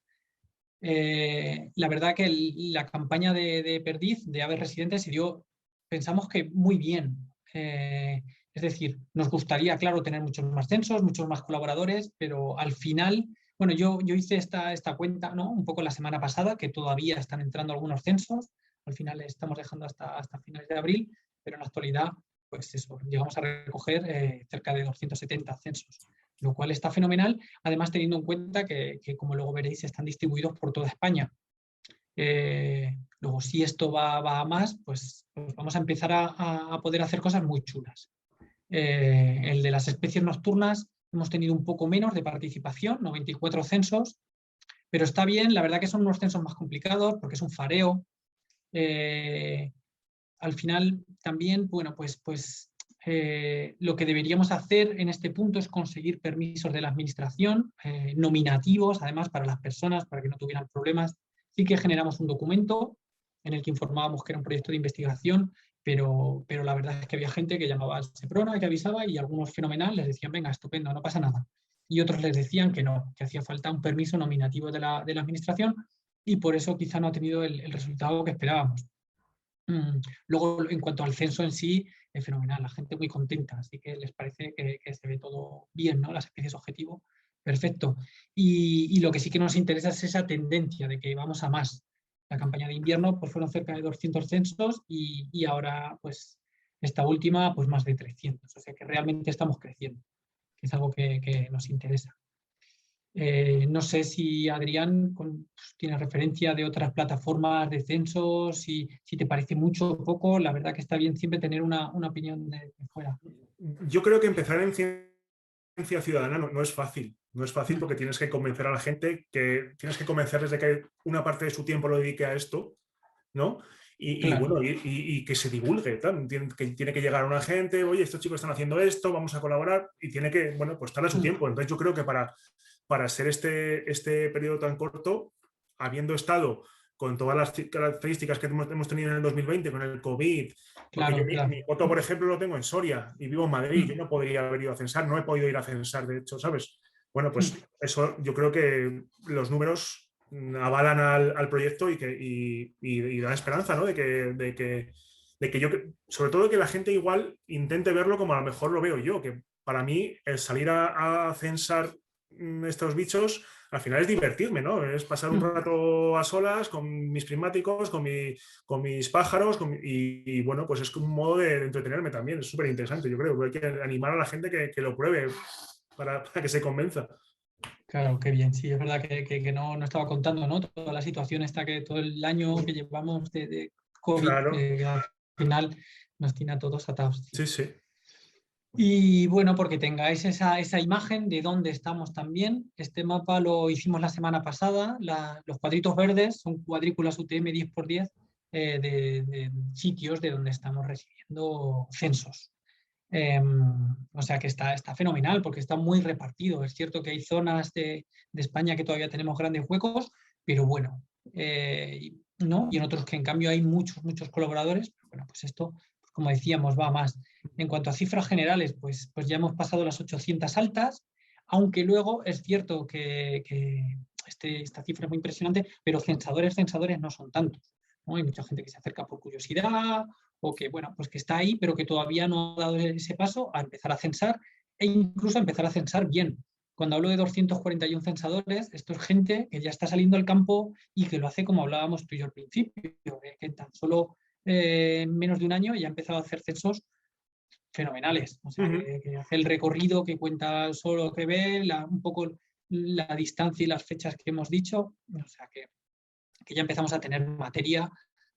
La verdad que la campaña de Perdiz, de aves residentes, se dio, pensamos que muy bien. Es decir, nos gustaría, claro, tener muchos más censos, muchos más colaboradores, pero al final, bueno, yo hice esta cuenta, ¿no? Un poco la semana pasada, que todavía están entrando algunos censos. Al final estamos dejando hasta finales de abril, pero en la actualidad, pues eso, llegamos a recoger cerca de 270 censos, lo cual está fenomenal, además teniendo en cuenta que como luego veréis, están distribuidos por toda España. Luego, si esto va a más, pues vamos a empezar a poder hacer cosas muy chulas. El de las especies nocturnas hemos tenido un poco menos de participación, 94 censos, pero está bien, la verdad que son unos censos más complicados porque es un fareo. Al final también, bueno, pues lo que deberíamos hacer en este punto es conseguir permisos de la administración, nominativos, además, para las personas, para que no tuvieran problemas. Sí que generamos un documento en el que informábamos que era un proyecto de investigación, pero la verdad es que había gente que llamaba al Seprona, que avisaba, y algunos fenomenal les decían, venga, estupendo, no pasa nada. Y otros les decían que no, que hacía falta un permiso nominativo de la administración, y por eso quizá no ha tenido el resultado que esperábamos. Luego, en cuanto al censo en sí, es fenomenal, la gente muy contenta, así que les parece que se ve todo bien, ¿no? Las especies objetivo, perfecto. Y lo que sí que nos interesa es esa tendencia de que vamos a más. La campaña de invierno pues fueron cerca de 200 censos y ahora, pues, esta última, pues más de 300. O sea que realmente estamos creciendo, que es algo que nos interesa. No sé si Adrián tiene referencia de otras plataformas de censos, si te parece mucho o poco. La verdad que está bien siempre tener una opinión de fuera. Yo creo que empezar en ciencia ciudadana no es fácil. No es fácil porque tienes que convencer a la gente, tienes que convencerles de que una parte de su tiempo lo dedique a esto, ¿no? Claro. Bueno, y que se divulgue, tiene que llegar a una gente, oye, estos chicos están haciendo esto, vamos a colaborar, y tiene que, bueno, pues darle su tiempo. Entonces yo creo que para ser este periodo tan corto, habiendo estado con todas las características que hemos tenido en el 2020, con el COVID, porque Claro. mi voto, por ejemplo, lo tengo en Soria y vivo en Madrid, yo no podría haber ido a censar, no he podido ir a censar, de hecho, ¿sabes? Bueno, pues eso yo creo que los números avalan al proyecto y dan esperanza, ¿no? De que yo, sobre todo que la gente igual intente verlo como a lo mejor lo veo yo, que para mí el salir a censar estos bichos al final es divertirme, ¿no? Es pasar un rato a solas con mis prismáticos, con mis pájaros, y bueno, pues es un modo de entretenerme también, es súper interesante, yo creo, hay que animar a la gente que lo pruebe para que se convenza. Claro, qué bien. Sí, es verdad que no estaba contando, ¿no? Toda la situación esta todo el año que llevamos de COVID, Claro. al final nos tiene a todos atados. Sí, sí. Y bueno, porque tengáis esa imagen de dónde estamos también. Este mapa lo hicimos la semana pasada. Los cuadritos verdes son cuadrículas UTM 10×10 de sitios de donde estamos recibiendo censos. O sea que está fenomenal porque está muy repartido. Es cierto que hay zonas de España que todavía tenemos grandes huecos, pero bueno, ¿no? Y en otros que en cambio hay muchos colaboradores. Pero bueno, pues esto, pues como decíamos, va más. En cuanto a cifras generales, pues ya hemos pasado las 800 altas, aunque luego es cierto que esta cifra es muy impresionante, pero censadores no son tantos, ¿no? Hay mucha gente que se acerca por curiosidad o que, bueno, pues que está ahí, pero que todavía no ha dado ese paso a empezar a censar e incluso a empezar a censar bien. Cuando hablo de 241 censadores, esto es gente que ya está saliendo al campo y que lo hace como hablábamos tú y yo al principio, que tan solo en menos de un año ya ha empezado a hacer censos fenomenales. O sea, que hace el recorrido, que cuenta solo lo que ve, un poco la distancia y las fechas que hemos dicho. O sea, que ya empezamos a tener materia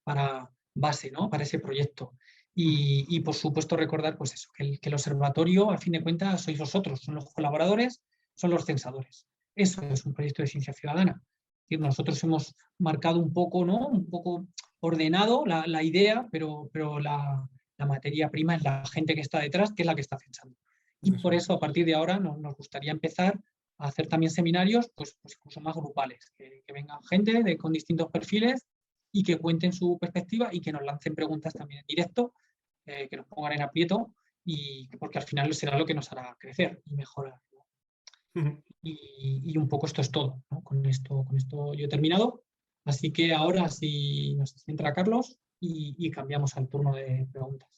para base, ¿no? Para ese proyecto. Y por supuesto recordar pues eso, que el observatorio, al fin de cuentas, sois vosotros, son los colaboradores, son los censadores. Eso es un proyecto de ciencia ciudadana. Es decir, nosotros hemos marcado un poco, ¿no? Un poco ordenado la idea, pero la materia prima es la gente que está detrás, que es la que está censando. Y por eso, a partir de ahora, nos gustaría empezar a hacer también seminarios, pues incluso más grupales, que vengan gente con distintos perfiles y que cuenten su perspectiva y que nos lancen preguntas también en directo, que nos pongan en aprieto, porque al final será lo que nos hará crecer y mejorar, ¿no? Y un poco esto es todo, ¿no? Con esto yo he terminado, así que ahora sí nos entra Carlos y cambiamos al turno de preguntas.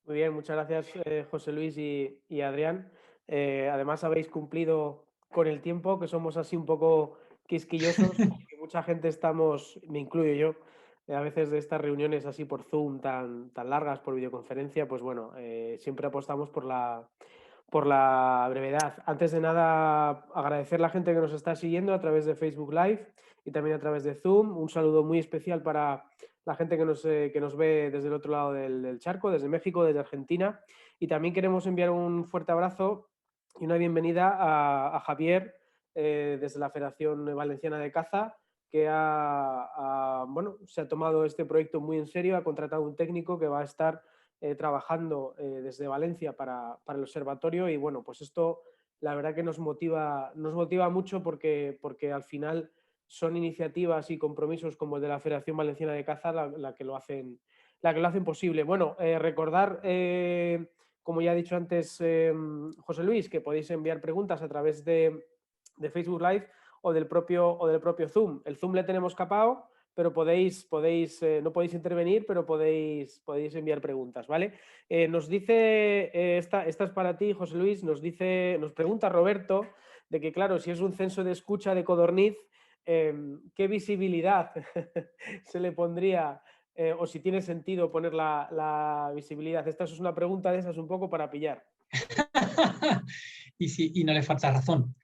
Muy bien, muchas gracias José Luis y Adrián. Además habéis cumplido con el tiempo, que somos así un poco quisquillosos, que mucha gente estamos, me incluyo yo, a veces de estas reuniones así por Zoom tan largas, por videoconferencia, pues bueno, siempre apostamos por la brevedad. Antes de nada, agradecer a la gente que nos está siguiendo a través de Facebook Live y también a través de Zoom. Un saludo muy especial para la gente que nos ve desde el otro lado del charco, desde México, desde Argentina. Y también queremos enviar un fuerte abrazo y una bienvenida a Javier desde la Federación Valenciana de Caza, que bueno, se ha tomado este proyecto muy en serio, ha contratado un técnico que va a estar trabajando desde Valencia para el observatorio y bueno, pues esto la verdad que nos motiva mucho porque al final son iniciativas y compromisos como el de la Federación Valenciana de Caza la que lo hacen posible. Bueno, recordar, como ya ha dicho antes José Luis, que podéis enviar preguntas a través de Facebook Live o del propio Zoom. El Zoom le tenemos capado, pero no podéis intervenir, pero podéis enviar preguntas, ¿vale? Nos dice, esta es para ti, José Luis, nos pregunta Roberto de que, claro, si es un censo de escucha de codorniz, ¿qué visibilidad se le pondría o si tiene sentido poner la visibilidad? Esta es una pregunta de esas un poco para pillar. Y no le falta razón.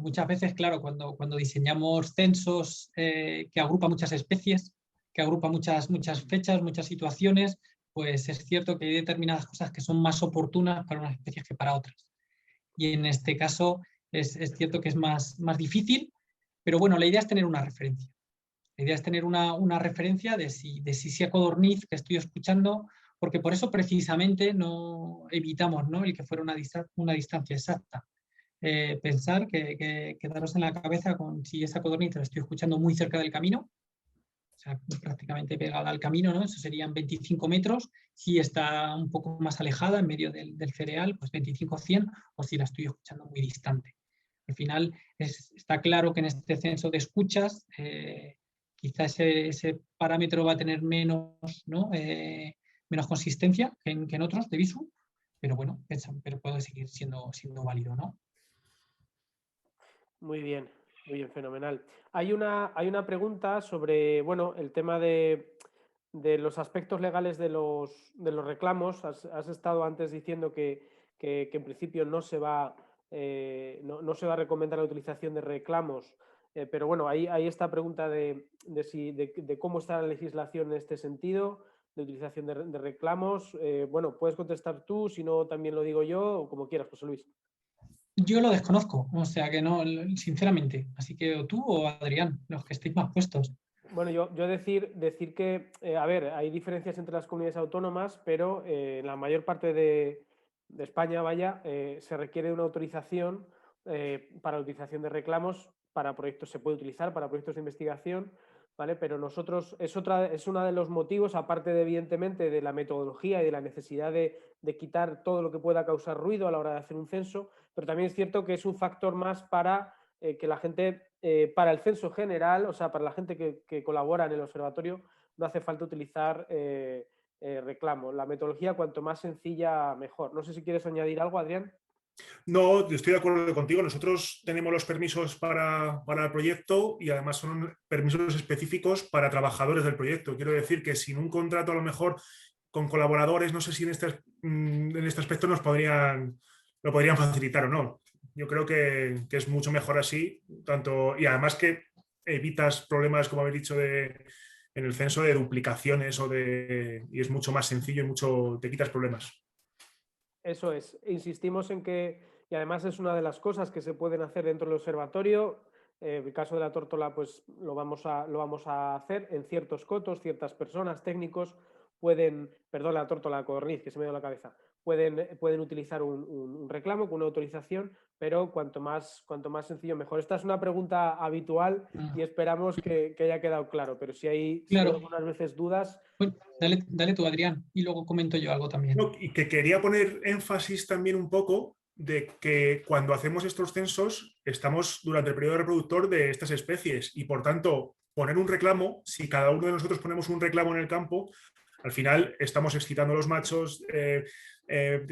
Muchas veces, claro, cuando diseñamos censos que agrupa muchas especies, que agrupa muchas fechas, muchas situaciones, pues es cierto que hay determinadas cosas que son más oportunas para unas especies que para otras. Y en este caso es cierto que es más difícil, pero bueno, la idea es tener una referencia. La idea es tener una referencia de si sea codorniz que estoy escuchando, porque por eso precisamente no evitamos, ¿no?, el que fuera una distancia exacta. Pensar que quedaros en la cabeza con si esa codorniz la estoy escuchando muy cerca del camino, o sea, prácticamente pegada al camino, ¿no? Eso serían 25 metros. Si está un poco más alejada, en medio del cereal, pues 25 o 100, o si la estoy escuchando muy distante. Al final está claro que en este censo de escuchas quizás ese parámetro va a tener menos, ¿no?, menos consistencia que en otros de Visu, pero bueno, pero puede seguir siendo válido, ¿no? Muy bien, fenomenal. Hay una pregunta sobre, bueno, el tema de los aspectos legales de los reclamos. Has estado antes diciendo que en principio no se va a recomendar la utilización de reclamos, pero bueno, hay esta pregunta de cómo está la legislación en este sentido, de utilización de reclamos. Bueno, puedes contestar tú, si no también lo digo yo, o como quieras, José Luis. Yo lo desconozco, o sea que no, sinceramente. Así que o tú o Adrián, los que estéis más puestos. Bueno, yo decir que, a ver, hay diferencias entre las comunidades autónomas, pero en la mayor parte de España, vaya, se requiere una autorización para la utilización de reclamos para proyectos, se puede utilizar para proyectos de investigación, ¿vale? Pero nosotros, es uno de los motivos, aparte de, evidentemente, de la metodología y de la necesidad de quitar todo lo que pueda causar ruido a la hora de hacer un censo, pero también es cierto que es un factor más para que la gente, para el censo general, o sea, para la gente que colabora en el observatorio, no hace falta utilizar reclamo. La metodología, cuanto más sencilla, mejor. No sé si quieres añadir algo, Adrián. No, yo estoy de acuerdo contigo. Nosotros tenemos los permisos para el proyecto y además son permisos específicos para trabajadores del proyecto. Quiero decir que sin un contrato a lo mejor con colaboradores, no sé si en este aspecto lo podrían facilitar o no. Yo creo que es mucho mejor así, tanto, y además que evitas problemas, como habéis dicho, en el censo de duplicaciones y es mucho más sencillo y te quitas problemas. Eso es. Insistimos en que, y además es una de las cosas que se pueden hacer dentro del observatorio. En el caso de la tórtola, pues lo vamos a hacer en ciertos cotos, ciertas personas, técnicos, perdón, la tórtola, la codorniz, que se me dio la cabeza, pueden utilizar un reclamo con una autorización, pero cuanto más sencillo, mejor. Esta es una pregunta habitual y esperamos que haya quedado claro, pero si hay Claro. algunas veces dudas. Bueno, dale tú, Adrián, y luego comento yo algo también. No, y que quería poner énfasis también un poco de que cuando hacemos estos censos estamos durante el periodo reproductor de estas especies y por tanto poner un reclamo, si cada uno de nosotros ponemos un reclamo en el campo, al final estamos excitando a los machos,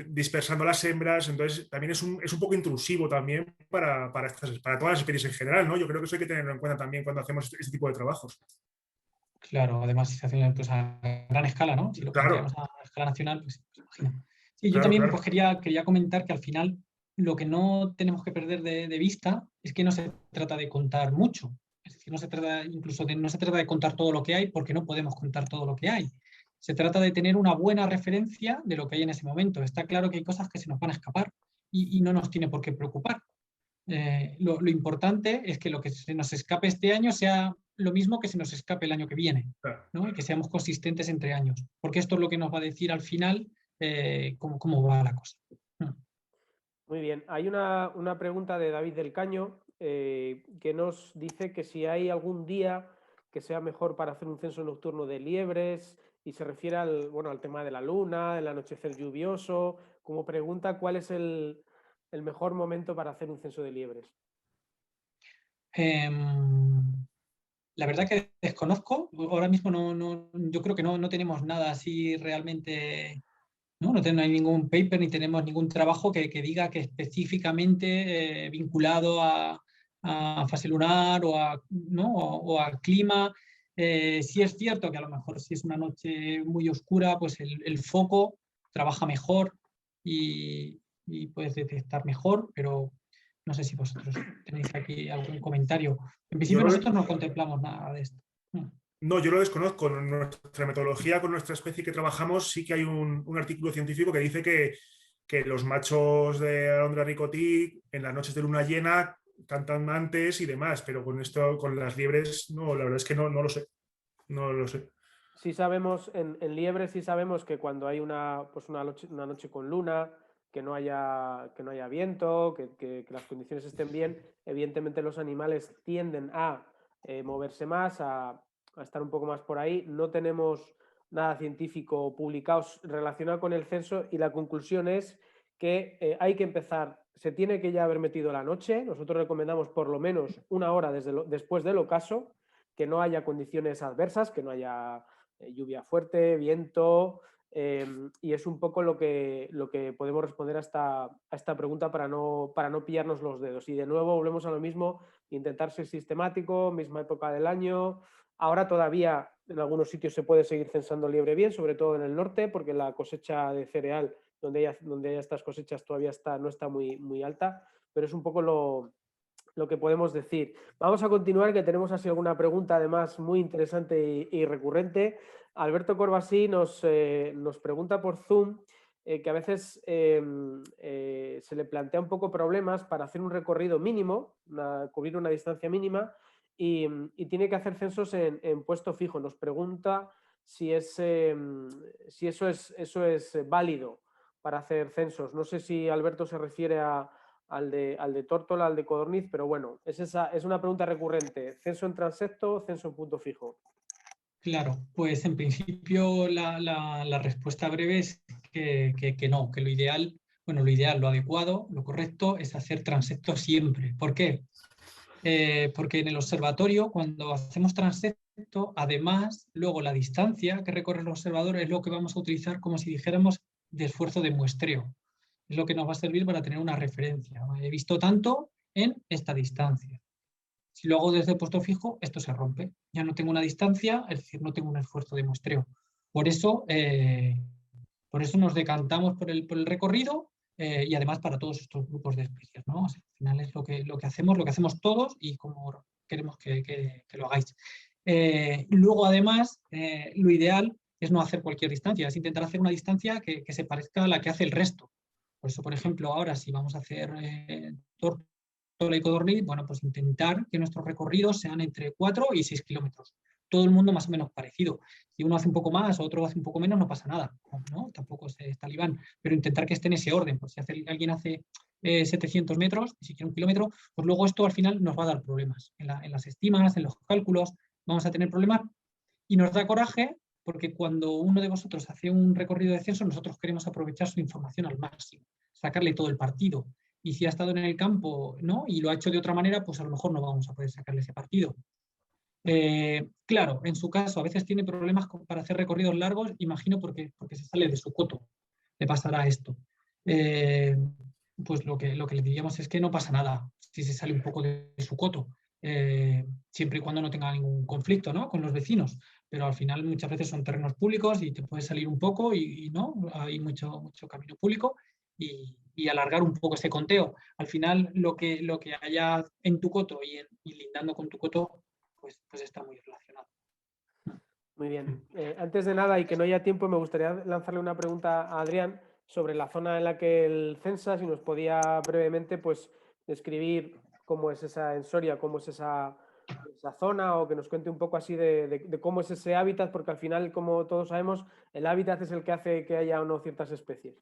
dispersando las hembras, entonces también es un poco intrusivo también para todas las especies en general, ¿no? Yo creo que eso hay que tenerlo en cuenta también cuando hacemos este tipo de trabajos. Claro, además si se hace pues, a gran escala, ¿no? Si lo Claro. planteamos a escala nacional, pues imagino. Sí, yo Claro, también claro. pues, quería comentar que al final lo que no tenemos que perder de vista es que no se trata de contar mucho. Es decir, no se trata de contar todo lo que hay porque no podemos contar todo lo que hay. Se trata de tener una buena referencia de lo que hay en ese momento. Está claro que hay cosas que se nos van a escapar y no nos tiene por qué preocupar. Lo importante es que lo que se nos escape este año sea lo mismo que se nos escape el año que viene, ¿no? Y que seamos consistentes entre años, porque esto es lo que nos va a decir al final cómo va la cosa. Muy bien. Hay una pregunta de David del Caño que nos dice que si hay algún día que sea mejor para hacer un censo nocturno de liebres y se refiere al tema de la luna, el anochecer lluvioso, como pregunta cuál es el mejor momento para hacer un censo de liebres. La verdad que desconozco, ahora mismo yo creo que no tenemos nada así realmente. No hay ningún paper ni tenemos ningún trabajo que diga que específicamente vinculado a fase lunar o a clima. Sí es cierto que a lo mejor si es una noche muy oscura, pues el foco trabaja mejor y puedes detectar mejor, pero no sé si vosotros tenéis aquí algún comentario. En principio nosotros no contemplamos nada de esto. No, yo lo desconozco. En nuestra metodología, con nuestra especie que trabajamos, sí que hay un artículo científico que dice que los machos de Alondra ricotí en las noches de luna llena cantan antes y demás, pero con las liebres, no, la verdad es que no lo sé. No lo sé. Sí sabemos, en liebres sí sabemos que cuando hay una noche con luna, que no haya viento, que las condiciones estén bien, evidentemente los animales tienden a moverse más, a estar un poco más por ahí. No tenemos nada científico publicado relacionado con el censo y la conclusión es que hay que empezar, se tiene que ya haber metido la noche. Nosotros recomendamos por lo menos una hora después del ocaso, que no haya condiciones adversas, que no haya lluvia fuerte, viento, y es un poco lo que podemos responder a esta pregunta para no pillarnos los dedos. Y de nuevo volvemos a lo mismo, intentar ser sistemático, misma época del año. Ahora todavía en algunos sitios se puede seguir censando liebre bien, sobre todo en el norte, porque la cosecha de cereal, donde hay estas cosechas, todavía no está muy alta, pero es un poco lo que podemos decir. Vamos a continuar, que tenemos así alguna pregunta además muy interesante y recurrente. Alberto Corbasí nos pregunta por Zoom que a veces se le plantea un poco problemas para hacer un recorrido mínimo, cubrir una distancia mínima, y tiene que hacer censos en puesto fijo. Nos pregunta si eso es válido para hacer censos. No sé si Alberto se refiere al de Tórtola, al de Codorniz, pero bueno, es una pregunta recurrente. ¿Censo en transecto o censo en punto fijo? Claro, pues en principio la respuesta breve es que no, que lo ideal, lo adecuado, lo correcto es hacer transecto siempre. ¿Por qué? Porque en el observatorio, cuando hacemos transecto, además, luego la distancia que recorre el observador es lo que vamos a utilizar como si dijéramos de esfuerzo de muestreo. Es lo que nos va a servir para tener una referencia. He visto tanto en esta distancia. Si lo hago desde puesto fijo, esto se rompe. Ya no tengo una distancia, es decir, no tengo un esfuerzo de muestreo. Por eso nos decantamos por el recorrido y además para todos estos grupos de especies, ¿no? O sea, al final es lo que hacemos todos y como queremos que lo hagáis. Luego, además, lo ideal es no hacer cualquier distancia, es intentar hacer una distancia que se parezca a la que hace el resto. Por eso, por ejemplo, ahora si vamos a hacer Tórtola y Codorniz, bueno, pues intentar que nuestros recorridos sean entre 4 y 6 kilómetros. Todo el mundo más o menos parecido. Si uno hace un poco más o otro hace un poco menos, no pasa nada, ¿no? Tampoco es talibán, pero intentar que esté en ese orden. Pues si alguien hace 700 metros, ni siquiera un kilómetro, pues luego esto al final nos va a dar problemas. En las estimas, en los cálculos, vamos a tener problemas y nos da coraje porque cuando uno de vosotros hace un recorrido de censo, nosotros queremos aprovechar su información al máximo, sacarle todo el partido. Y si ha estado en el campo, ¿no? Y lo ha hecho de otra manera, pues a lo mejor no vamos a poder sacarle ese partido. Claro, en su caso a veces tiene problemas para hacer recorridos largos, imagino porque se sale de su coto, le pasará esto. Pues lo que le diríamos es que no pasa nada si se sale un poco de su coto, siempre y cuando no tenga ningún conflicto, ¿no? Con los vecinos, pero al final muchas veces son terrenos públicos y te puedes salir un poco y no, hay mucho camino público y alargar un poco ese conteo. Al final lo que haya en tu coto y lindando con tu coto pues está muy relacionado. Muy bien. Antes de nada, y que no haya tiempo, me gustaría lanzarle una pregunta a Adrián sobre la zona en la que él censa, si nos podía brevemente pues, describir cómo es esa en Soria, cómo es esa zona, o que nos cuente un poco así de cómo es ese hábitat, porque al final, como todos sabemos, el hábitat es el que hace que haya o no ciertas especies.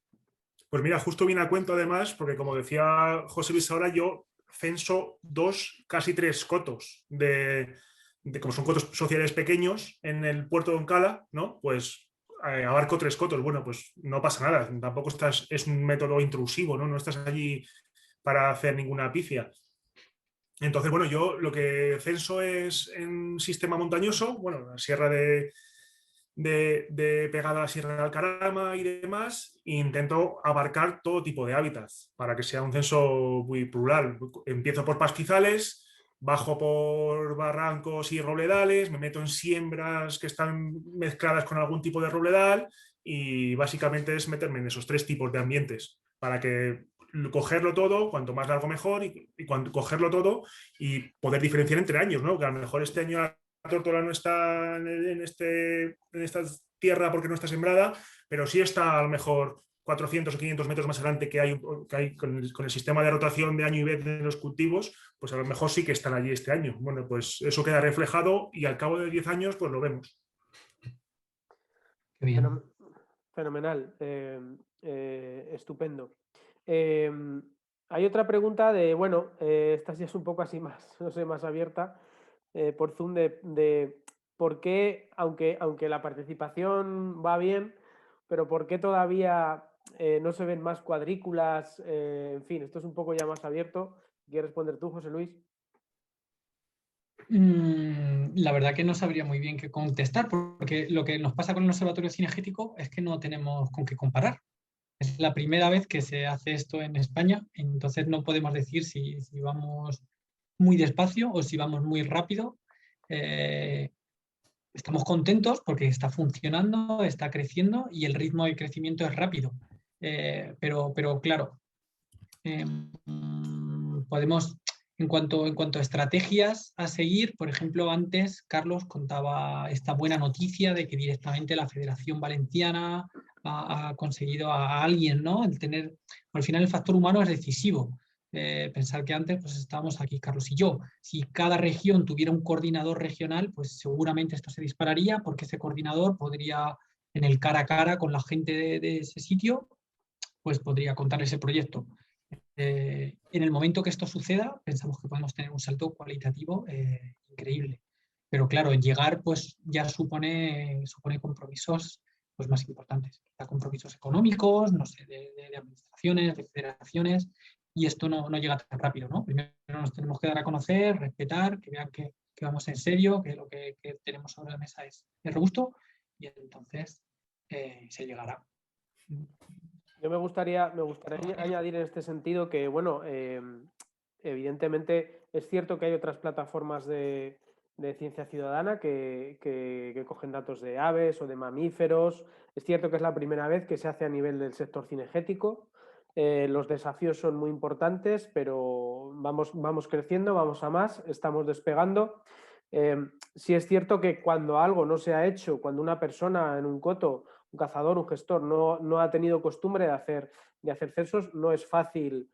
Pues mira, justo viene a cuento además, porque como decía José Luis ahora, yo censo 2, casi 3 cotos como son cotos sociales pequeños en el puerto de Oncala, ¿no? Pues abarco 3 cotos. Bueno, pues no pasa nada, tampoco es un método intrusivo, ¿no? No estás allí para hacer ninguna pifia. Entonces, bueno, yo lo que censo es en sistema montañoso, bueno, la sierra de pegada a la Sierra de Alcarama y demás, e intento abarcar todo tipo de hábitats para que sea un censo muy plural. Empiezo por pastizales, bajo por barrancos y robledales, me meto en siembras que están mezcladas con algún tipo de robledal y básicamente es meterme en esos 3 tipos de ambientes para que cogerlo todo, cuanto más largo mejor, y cogerlo todo y poder diferenciar entre años, ¿no? Que a lo mejor este año la tórtola no está en esta tierra porque no está sembrada, pero sí está a lo mejor 400 o 500 metros más adelante que hay con el sistema de rotación de año y vez de los cultivos, pues a lo mejor sí que están allí este año. Bueno, pues eso queda reflejado y al cabo de 10 años pues lo vemos. Qué bien. Fenomenal, estupendo. Hay otra pregunta bueno, esta sí es un poco así más, no sé, más abierta por Zoom de por qué, aunque la participación va bien, pero por qué todavía no se ven más cuadrículas, en fin, esto es un poco ya más abierto. ¿Quieres responder tú, José Luis? La verdad que no sabría muy bien qué contestar, porque lo que nos pasa con el observatorio cinegético es que no tenemos con qué comparar. Es la primera vez que se hace esto en España, entonces no podemos decir si vamos muy despacio o si vamos muy rápido. Estamos contentos porque está funcionando, está creciendo y el ritmo de crecimiento es rápido. Pero claro, podemos, en cuanto a estrategias a seguir, por ejemplo, antes Carlos contaba esta buena noticia de que directamente la Federación Valenciana ha conseguido a alguien, ¿no? Al final el factor humano es decisivo. Pensar que antes pues estábamos aquí Carlos y yo. Si cada región tuviera un coordinador regional, pues seguramente esto se dispararía porque ese coordinador podría, en el cara a cara con la gente de ese sitio, pues podría contar ese proyecto. En el momento que esto suceda, pensamos que podemos tener un salto cualitativo increíble. Pero claro, en llegar pues ya supone compromisos pues, más importantes. Compromisos económicos, no sé, de administraciones, de federaciones, y esto no llega tan rápido, ¿no? Primero nos tenemos que dar a conocer, respetar, que vean que vamos en serio, que lo que tenemos sobre la mesa es robusto, y entonces se llegará. Yo me gustaría añadir en este sentido que, bueno, evidentemente es cierto que hay otras plataformas de ciencia ciudadana que cogen datos de aves o de mamíferos. Es cierto que es la primera vez que se hace a nivel del sector cinegético. Los desafíos son muy importantes, pero vamos creciendo, vamos a más, estamos despegando. Sí es cierto que cuando algo no se ha hecho, cuando una persona en un coto, un cazador, un gestor, no ha tenido costumbre de hacer censos, no es fácil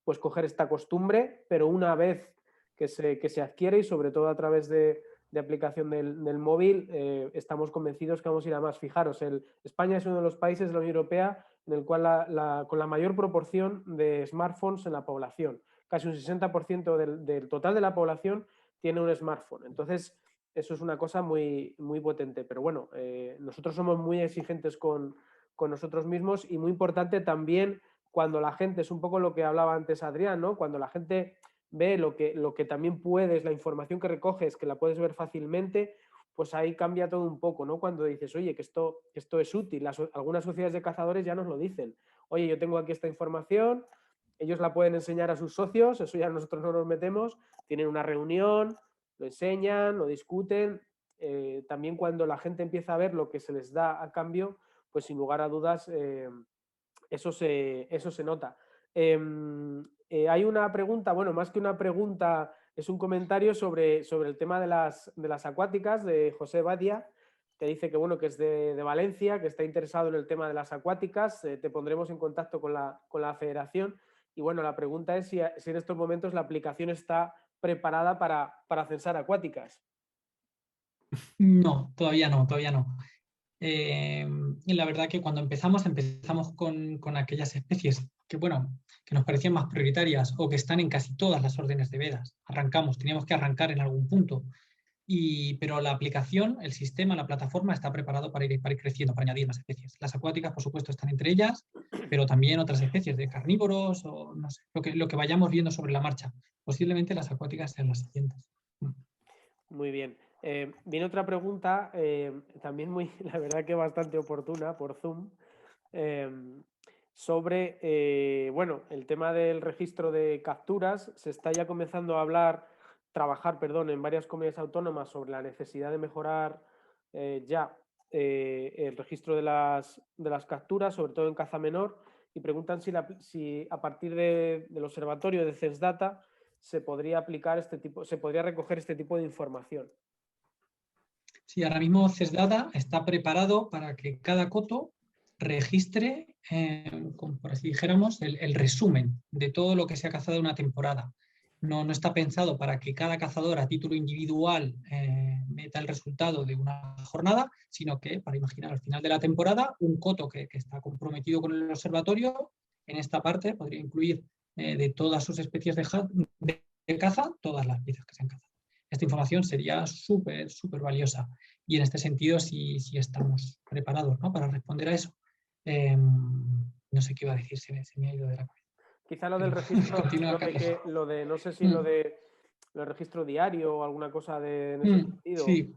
pues coger esta costumbre, pero una vez que se adquiere y sobre todo a través de aplicación del móvil, estamos convencidos que vamos a ir a más. Fijaros, España es uno de los países de la Unión Europea en el cual con la mayor proporción de smartphones en la población. Casi un 60% del total de la población tiene un smartphone. Entonces, eso es una cosa muy, muy potente. Pero bueno, nosotros somos muy exigentes con nosotros mismos y muy importante también cuando la gente, es un poco lo que hablaba antes Adrián, ¿no? Cuando la gente ve lo que también puedes, la información que recoges, que la puedes ver fácilmente, pues ahí cambia todo un poco, ¿no? Cuando dices, oye, que esto es útil. Algunas sociedades de cazadores ya nos lo dicen. Oye, yo tengo aquí esta información, ellos la pueden enseñar a sus socios, eso ya nosotros no nos metemos, tienen una reunión, lo enseñan, lo discuten. También cuando la gente empieza a ver lo que se les da a cambio, pues sin lugar a dudas eso se nota. Hay una pregunta, bueno, más que una pregunta, es un comentario sobre el tema de las acuáticas de José Badia, que dice que, bueno, que es de Valencia, que está interesado en el tema de las acuáticas. Te pondremos en contacto con la federación. Y bueno, la pregunta es si en estos momentos la aplicación está preparada para censar acuáticas. No, todavía no, todavía no. Y la verdad que cuando empezamos con aquellas especies que, bueno, que nos parecían más prioritarias o que están en casi todas las órdenes de vedas. Teníamos que arrancar en algún punto. Pero la aplicación, el sistema, la plataforma está preparado para ir creciendo, para añadir más especies. Las acuáticas, por supuesto, están entre ellas, pero también otras especies de carnívoros o no sé, lo que vayamos viendo sobre la marcha. Posiblemente las acuáticas sean las siguientes. Muy bien. Viene otra pregunta, también muy, la verdad que bastante oportuna por Zoom, sobre, bueno, el tema del registro de capturas. Se está ya comenzando a trabajar, en varias comunidades autónomas sobre la necesidad de mejorar el registro de las capturas, sobre todo en caza menor, y preguntan si a partir del observatorio de CESDATA se podría recoger este tipo de información. Sí, ahora mismo CESDATA está preparado para que cada coto registre, como por así dijéramos, el resumen de todo lo que se ha cazado en una temporada. No está pensado para que cada cazador a título individual meta el resultado de una jornada, sino que para imaginar al final de la temporada un coto que está comprometido con el observatorio, en esta parte podría incluir de todas sus especies de caza, todas las piezas que se han cazado. Esta información sería súper, súper valiosa y en este sentido sí estamos preparados, ¿no?, para responder a eso. No sé qué iba a decir, se me ha ido de la cabeza. Quizá lo del registro, no sé si lo del registro diario o alguna cosa en ese sentido. Sí.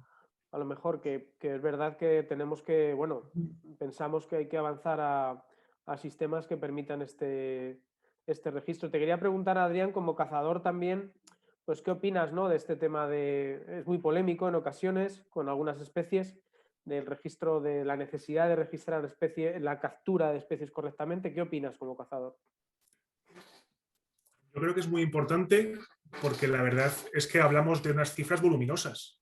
A lo mejor que es verdad que tenemos que, bueno, pensamos que hay que avanzar a sistemas que permitan este registro. Te quería preguntar, Adrián, como cazador también, pues qué opinas, ¿no?, de este tema es muy polémico en ocasiones con algunas especies, del registro, de la necesidad de registrar la captura de especies correctamente. ¿Qué opinas como cazador? Yo creo que es muy importante porque la verdad es que hablamos de unas cifras voluminosas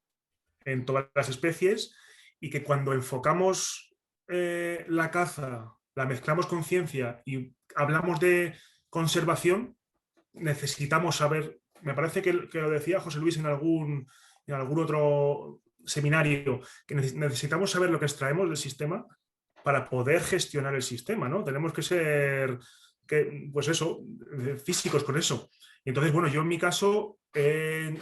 en todas las especies y que cuando enfocamos la caza, la mezclamos con ciencia y hablamos de conservación necesitamos saber, me parece que lo decía José Luis en algún otro seminario, que necesitamos saber lo que extraemos del sistema para poder gestionar el sistema, ¿no? Tenemos que ser, pues eso, físicos con eso. Y entonces, bueno, yo en mi caso he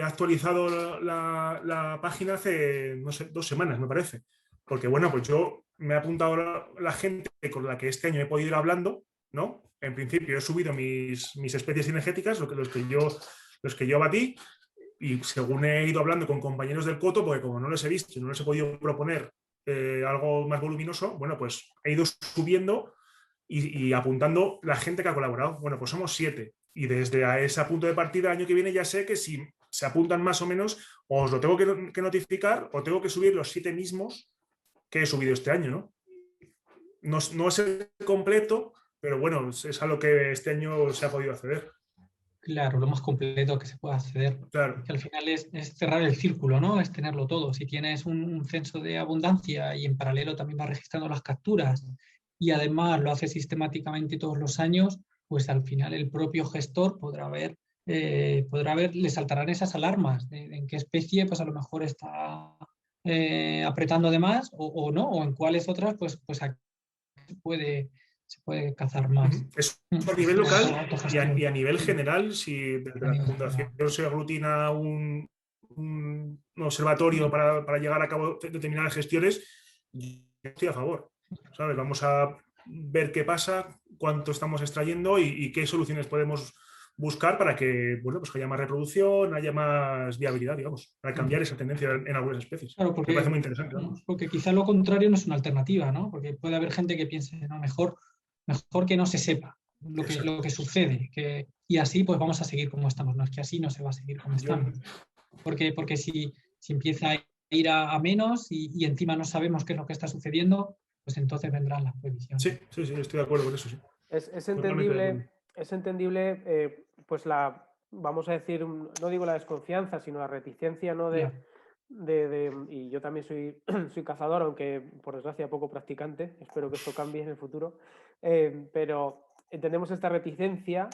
actualizado la página hace, no sé, 2 semanas, me parece. Porque, bueno, pues yo me he apuntado la gente con la que este año he podido ir hablando, ¿no? En principio he subido mis especies cinegéticas, los que yo abatí, y según he ido hablando con compañeros del coto, porque como no les he visto y no les he podido proponer algo más voluminoso, bueno, pues he ido subiendo y apuntando la gente que ha colaborado. Bueno, pues somos 7. Y desde a ese punto de partida, el año que viene, ya sé que si se apuntan más o menos, os lo tengo que notificar o tengo que subir los 7 mismos que he subido este año, ¿no? No es el completo, pero bueno, es a lo que este año se ha podido acceder. Claro, lo más completo que se pueda acceder. Claro. Que al final es cerrar el círculo, ¿no? Es tenerlo todo. Si tienes un censo de abundancia y en paralelo también vas registrando las capturas y además lo haces sistemáticamente todos los años, pues al final el propio gestor podrá ver, le saltarán esas alarmas de en qué especie pues a lo mejor está apretando de más o no, o en cuáles otras pues aquí se puede cazar más. Eso a nivel local y a nivel Sí. general, si desde la fundación se aglutina un observatorio para llegar a cabo determinadas gestiones, yo estoy a favor. ¿Sabes? Vamos a ver qué pasa, cuánto estamos extrayendo y qué soluciones podemos buscar para que, bueno, pues que haya más reproducción, haya más viabilidad, digamos, para cambiar esa tendencia en algunas especies. Claro, Me parece muy interesante. Vamos. porque quizá lo contrario no es una alternativa, ¿no? Porque puede haber gente que piense, no, mejor que no se sepa lo que sucede, y así pues vamos a seguir como estamos. No es que así no se va a seguir como estamos. Porque si empieza a ir a menos y encima no sabemos qué es lo que está sucediendo, pues entonces vendrán las previsiones. Sí, estoy de acuerdo con eso, sí. Es entendible, pues vamos a decir, no digo la desconfianza, sino la reticencia, ¿no? Y yo también soy cazador, aunque por desgracia poco practicante, espero que esto cambie en el futuro, pero entendemos esta reticencia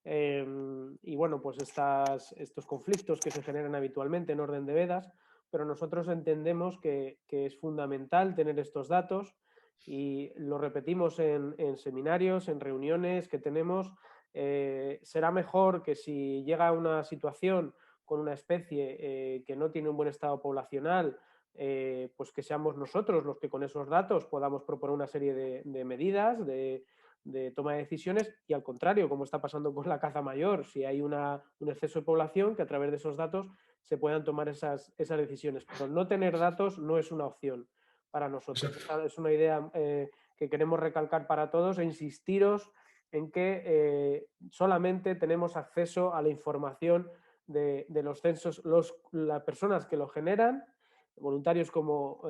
y bueno, pues estos conflictos que se generan habitualmente en orden de vedas, pero nosotros entendemos que es fundamental tener estos datos y lo repetimos en seminarios, en reuniones que tenemos. Será mejor que si llega a una situación con una especie que no tiene un buen estado poblacional, pues que seamos nosotros los que con esos datos podamos proponer una serie de medidas, de toma de decisiones, y al contrario, como está pasando con la caza mayor, si hay un exceso de población, que a través de esos datos se puedan tomar esas decisiones. Pero no tener datos no es una opción para nosotros. Esta es una idea que queremos recalcar para todos e insistiros en que solamente tenemos acceso a la información de los censos, las personas que lo generan, voluntarios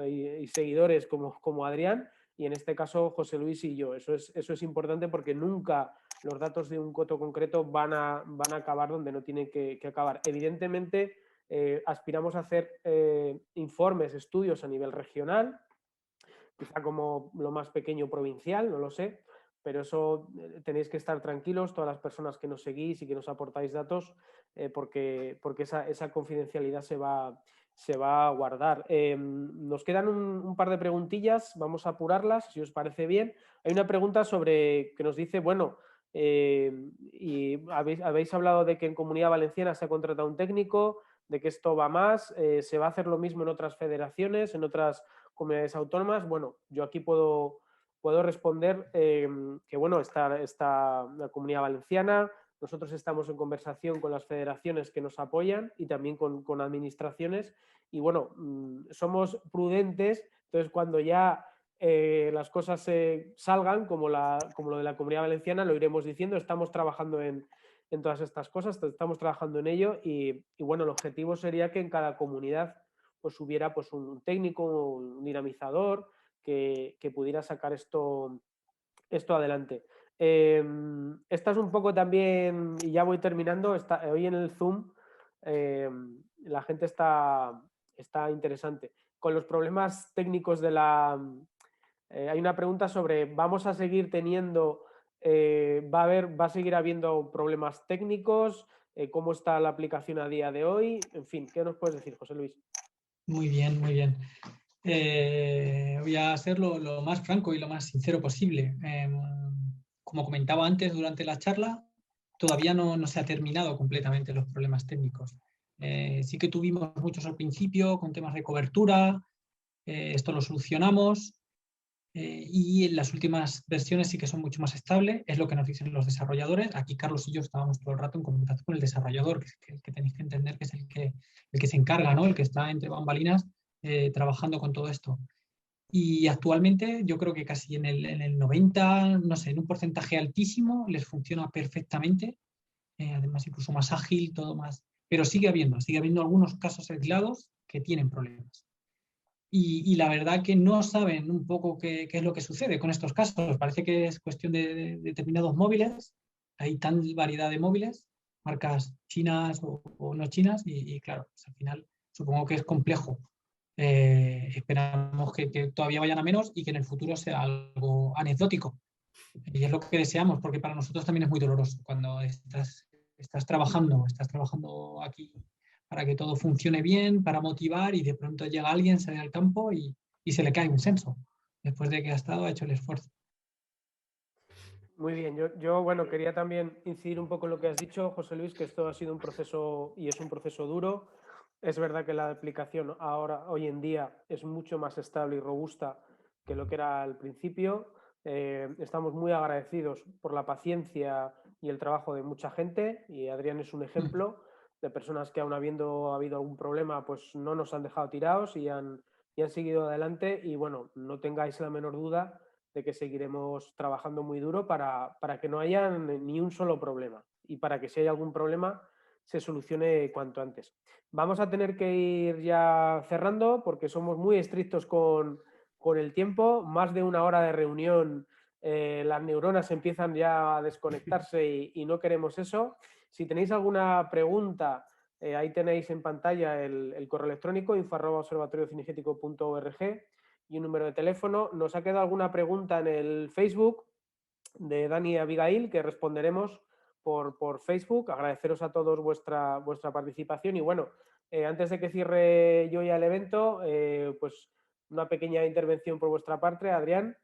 y seguidores como Adrián, y en este caso José Luis y yo. Eso es importante porque nunca los datos de un coto concreto van a acabar donde no tienen que acabar. Evidentemente, aspiramos a hacer informes, estudios a nivel regional, quizá como lo más pequeño provincial, no lo sé, pero eso tenéis que estar tranquilos, todas las personas que nos seguís y que nos aportáis datos, porque esa confidencialidad se va a guardar. Nos quedan un par de preguntillas, vamos a apurarlas, si os parece bien. Hay una pregunta que nos dice, bueno, y habéis hablado de que en Comunidad Valenciana se ha contratado un técnico, de que esto va más, se va a hacer lo mismo en otras federaciones, en otras comunidades autónomas. Bueno, yo aquí puedo responder que, bueno, está la Comunidad Valenciana, nosotros estamos en conversación con las federaciones que nos apoyan y también con administraciones, y bueno, somos prudentes, entonces cuando ya las cosas salgan, como lo de la Comunidad Valenciana, lo iremos diciendo. Estamos trabajando en todas estas cosas, estamos trabajando en ello, y bueno, el objetivo sería que en cada comunidad pues hubiera pues un técnico, un dinamizador que pudiera sacar esto adelante. Esta es un poco también, y ya voy terminando, hoy en el Zoom la gente está interesante. Con los problemas técnicos hay una pregunta sobre, ¿vamos a seguir teniendo va a seguir habiendo problemas técnicos, cómo está la aplicación a día de hoy, en fin, ¿qué nos puedes decir, José Luis? Muy bien, muy bien. Voy a ser lo más franco y lo más sincero posible. Como comentaba antes durante la charla, todavía no se ha terminado completamente los problemas técnicos. Sí que tuvimos muchos al principio con temas de cobertura, esto lo solucionamos, y en las últimas versiones sí que son mucho más estables, es lo que nos dicen los desarrolladores. Aquí Carlos y yo estábamos todo el rato en contacto con el desarrollador, que es el que tenéis que entender que es el que se encarga, ¿no? El que está entre bambalinas trabajando con todo esto. Y actualmente yo creo que casi en el 90, no sé, en un porcentaje altísimo les funciona perfectamente, además incluso más ágil, todo más. Pero sigue habiendo algunos casos aislados que tienen problemas. Y la verdad que no saben un poco qué es lo que sucede con estos casos. Parece que es cuestión de determinados móviles. Hay tan variedad de móviles, marcas chinas o no chinas, y claro, pues al final supongo que es complejo. Esperamos que todavía vayan a menos y que en el futuro sea algo anecdótico. Y es lo que deseamos, porque para nosotros también es muy doloroso cuando estás trabajando aquí para que todo funcione bien, para motivar, y de pronto llega alguien, sale al campo y se le cae un censo, después de que ha hecho el esfuerzo. Muy bien, yo bueno, quería también incidir un poco en lo que has dicho, José Luis, que esto ha sido un proceso y es un proceso duro. Es verdad que la aplicación hoy en día, es mucho más estable y robusta que lo que era al principio. Estamos muy agradecidos por la paciencia y el trabajo de mucha gente, y Adrián es un ejemplo de personas que, aun habiendo habido algún problema, pues no nos han dejado tirados y han seguido adelante. Y bueno, no tengáis la menor duda de que seguiremos trabajando muy duro para que no haya ni un solo problema, y para que, si hay algún problema, se solucione cuanto antes. Vamos a tener que ir ya cerrando porque somos muy estrictos con el tiempo. Más de una hora de reunión, las neuronas empiezan ya a desconectarse y no queremos eso. Si tenéis alguna pregunta, ahí tenéis en pantalla el correo electrónico info@observatoriocinegético.org y un número de teléfono. Nos ha quedado alguna pregunta en el Facebook de Dani y Abigail, que responderemos por Facebook. Agradeceros a todos vuestra participación. Y bueno, antes de que cierre yo ya el evento, pues una pequeña intervención por vuestra parte, Adrián.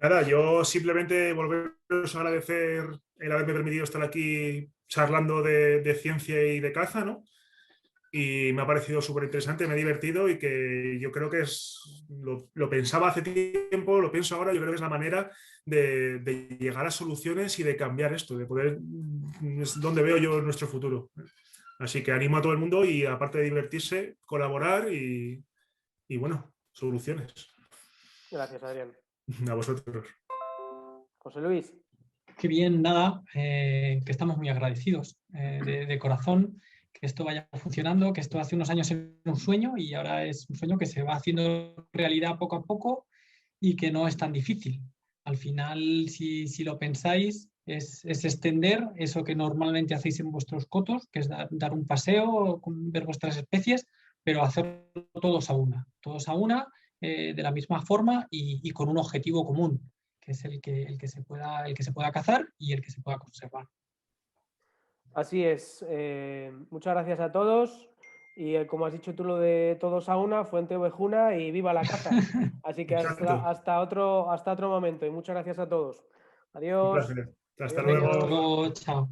Nada, yo simplemente volveros a agradecer el haberme permitido estar aquí charlando de ciencia y de caza, ¿no? Y me ha parecido súper interesante, me he divertido, y que yo creo que lo pensaba hace tiempo, lo pienso ahora, yo creo que es la manera de llegar a soluciones y de cambiar esto, de poder, es donde veo yo nuestro futuro. Así que animo a todo el mundo, y aparte de divertirse, colaborar y bueno, soluciones. Gracias, Adrián. A vosotros. José Luis. Qué bien, nada, que estamos muy agradecidos de corazón, que esto vaya funcionando, que esto hace unos años era un sueño y ahora es un sueño que se va haciendo realidad poco a poco y que no es tan difícil. Al final, si lo pensáis, es extender eso que normalmente hacéis en vuestros cotos, que es dar un paseo, ver vuestras especies, pero hacerlo todos a una, de la misma forma y con un objetivo común, que es el que se pueda cazar y el que se pueda conservar. Así es. Muchas gracias a todos. Y como has dicho tú, lo de todos a una, fuente ovejuna y viva la caza. Así que hasta otro momento. Y muchas gracias a todos. Adiós. Un placer. Hasta Adiós, luego. niños. Hasta luego, chao.